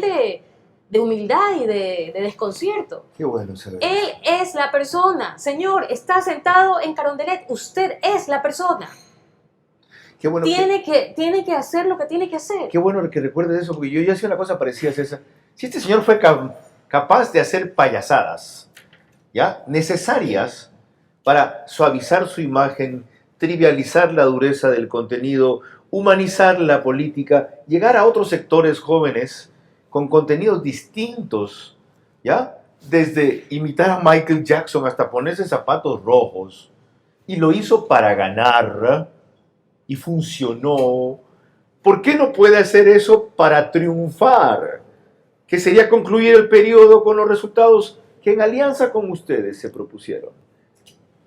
de humildad y de desconcierto. Qué bueno saber. Él es la persona. Señor, está sentado en Carondelet. Usted es la persona. Qué bueno tiene que hacer lo que tiene que hacer. Qué bueno que recuerdes eso, porque yo ya hacía una cosa parecida a César. Si este señor fue capaz de hacer payasadas, ¿ya? Necesarias para suavizar su imagen, trivializar la dureza del contenido, humanizar la política, llegar a otros sectores jóvenes con contenidos distintos, ¿ya? Desde imitar a Michael Jackson hasta ponerse zapatos rojos, y lo hizo para ganar, y funcionó. ¿Por qué no puede hacer eso para triunfar? Que sería concluir el periodo con los resultados que en alianza con ustedes se propusieron.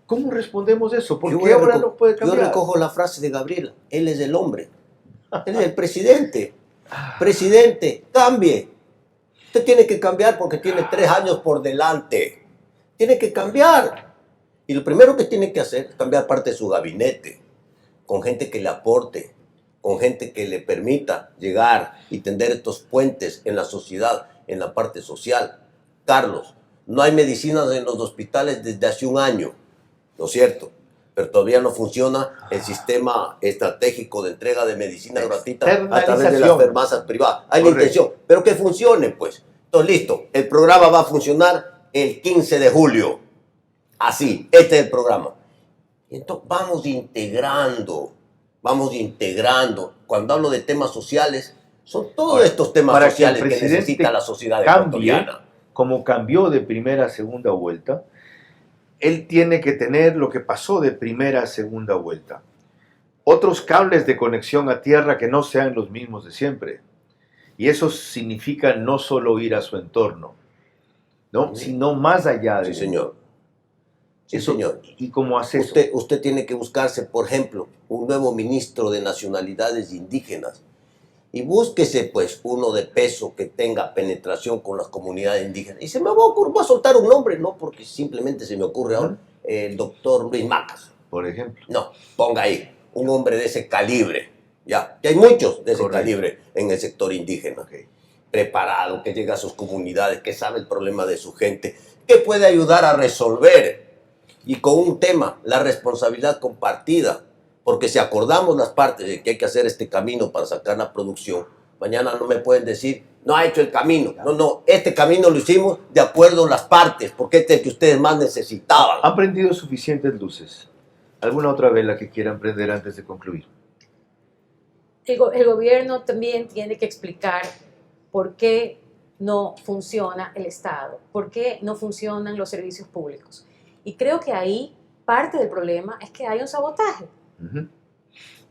¿Cómo respondemos eso? ¿Por qué ahora no puede cambiar? Yo recojo la frase de Gabriela, él es el hombre, él es el presidente. Presidente, cambie. Usted tiene que cambiar porque tiene 3 años por delante. Tiene que cambiar. Y lo primero que tiene que hacer es cambiar parte de su gabinete, con gente que le aporte, con gente que le permita llegar y tender estos puentes en la sociedad, en la parte social. Carlos, no hay medicinas en los hospitales desde hace 1 año, ¿no es cierto? Pero todavía no funciona el sistema estratégico de entrega de medicina gratuita a través de las farmacias privadas. Hay la intención, pero que funcione, pues. Entonces, listo, el programa va a funcionar el 15 de julio. Así, este es el programa. Entonces, vamos integrando. Cuando hablo de temas sociales, son todos estos temas sociales que necesita la sociedad ecuatoriana. Como cambió de primera a segunda vuelta, él tiene que tener lo que pasó de primera a segunda vuelta. Otros cables de conexión a tierra que no sean los mismos de siempre. Y eso significa no solo ir a su entorno, ¿no? Sino más allá de Sí, señor. Sí, eso. señor. ¿Y cómo hace eso? Usted tiene que buscarse, por ejemplo, un nuevo ministro de nacionalidades indígenas. Y búsquese, pues, uno de peso que tenga penetración con las comunidades indígenas. Y se me va a soltar un nombre, no porque simplemente se me ocurre ahora, el doctor Luis Macas. Por ejemplo. No, ponga ahí, un hombre de ese calibre. Ya, y hay muchos de ese calibre en el sector indígena. Preparado, que llega a sus comunidades, que sabe el problema de su gente, que puede ayudar a resolver. Y con un tema, la responsabilidad compartida. Porque si acordamos las partes de que hay que hacer este camino para sacar la producción, mañana no me pueden decir, no ha hecho el camino. No, este camino lo hicimos de acuerdo a las partes, porque este es el que ustedes más necesitaban. ¿Han prendido suficientes luces? ¿Alguna otra vela que quieran prender antes de concluir? el gobierno también tiene que explicar por qué no funciona el Estado, por qué no funcionan los servicios públicos. Y creo que ahí parte del problema es que hay un sabotaje.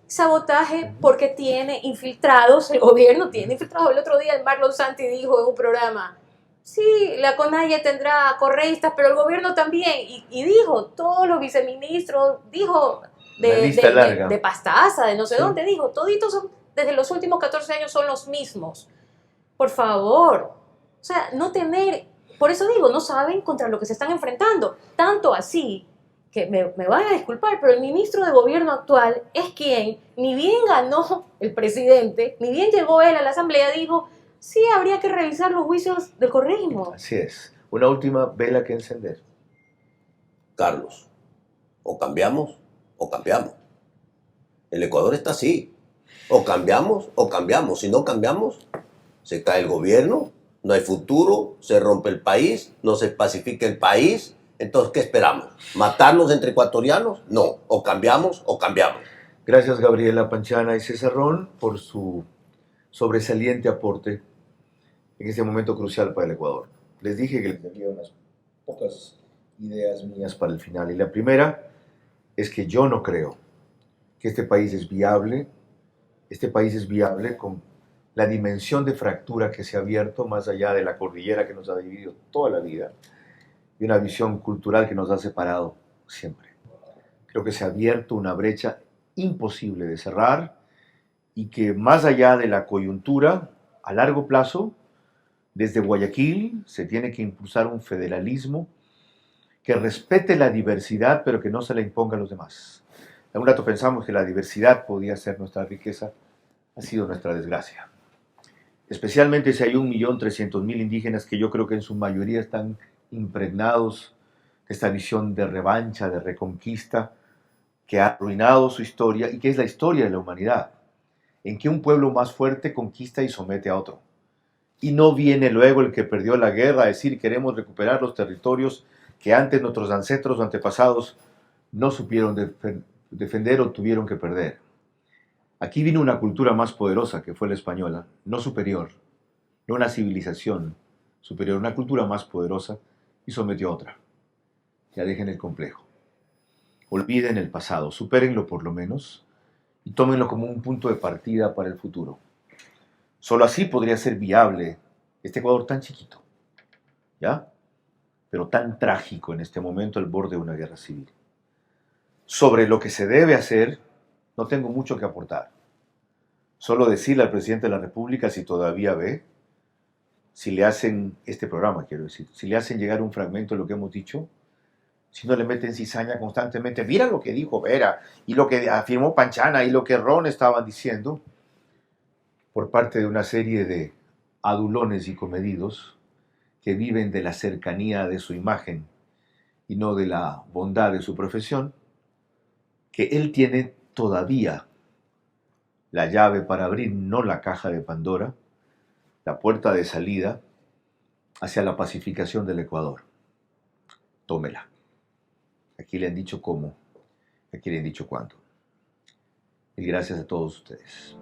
Sabotaje porque tiene infiltrados, el gobierno tiene infiltrados. El otro día el Marlon Santi dijo en un programa, sí, la CONAIE tendrá correístas, pero el gobierno también. Y dijo, todos los viceministros, dijo de Pastaza, de no sé dónde, dijo, toditos son, desde los últimos 14 años son los mismos. Por favor, o sea, no tener, por eso digo, no saben contra lo que se están enfrentando. Tanto así que me van a disculpar, pero el ministro de gobierno actual es quien, ni bien ganó el presidente, ni bien llegó él a la asamblea, dijo, sí, habría que revisar los juicios del correísmo. Así es. Una última vela que encender. Carlos, o cambiamos o cambiamos. El Ecuador está así. O cambiamos o cambiamos. Si no cambiamos, se cae el gobierno, no hay futuro, se rompe el país, no se pacifica el país. Entonces, ¿qué esperamos? ¿Matarnos entre ecuatorianos? No. O cambiamos o cambiamos. Gracias, Gabriela Panchana y César Ron, por su sobresaliente aporte en este momento crucial para el Ecuador. Les dije que les daría unas pocas ideas mías para el final. Y la primera es que yo no creo que este país es viable. Este país es viable con la dimensión de fractura que se ha abierto más allá de la cordillera que nos ha dividido toda la vida y una visión cultural que nos ha separado siempre. Creo que se ha abierto una brecha imposible de cerrar y que más allá de la coyuntura, a largo plazo, desde Guayaquil se tiene que impulsar un federalismo que respete la diversidad, pero que no se la imponga a los demás. En un rato pensamos que la diversidad podía ser nuestra riqueza, ha sido nuestra desgracia. Especialmente si hay 1.300.000 indígenas que yo creo que en su mayoría están impregnados de esta visión de revancha, de reconquista, que ha arruinado su historia y que es la historia de la humanidad, en que un pueblo más fuerte conquista y somete a otro. Y no viene luego el que perdió la guerra a decir queremos recuperar los territorios que antes nuestros ancestros o antepasados no supieron defender o tuvieron que perder. Aquí vino una cultura más poderosa que fue la española, no superior, no una civilización superior, una cultura más poderosa y sometió a otra. Ya dejen el complejo. Olviden el pasado, supérenlo por lo menos y tómenlo como un punto de partida para el futuro. Solo así podría ser viable este Ecuador tan chiquito, ¿ya? Pero tan trágico en este momento al borde de una guerra civil. Sobre lo que se debe hacer, no tengo mucho que aportar. Solo decirle al presidente de la República, si todavía ve, si le hacen este programa, quiero decir, si le hacen llegar un fragmento de lo que hemos dicho, si no le meten cizaña constantemente, mira lo que dijo Vera, y lo que afirmó Panchana, y lo que Ron estaban diciendo, por parte de una serie de adulones y comedidos que viven de la cercanía de su imagen y no de la bondad de su profesión, que él tiene todavía la llave para abrir no la caja de Pandora, la puerta de salida hacia la pacificación del Ecuador. Tómela. Aquí le han dicho cómo, aquí le han dicho cuándo. Y gracias a todos ustedes.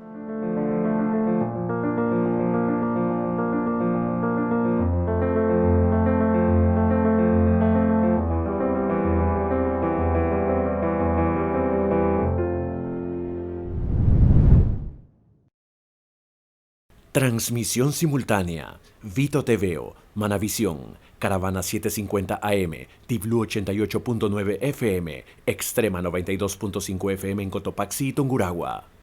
Transmisión simultánea, Vito TVO, Manavisión, Caravana 750 AM, Tiblu 88.9 FM, Extrema 92.5 FM en Cotopaxi y Tungurahua.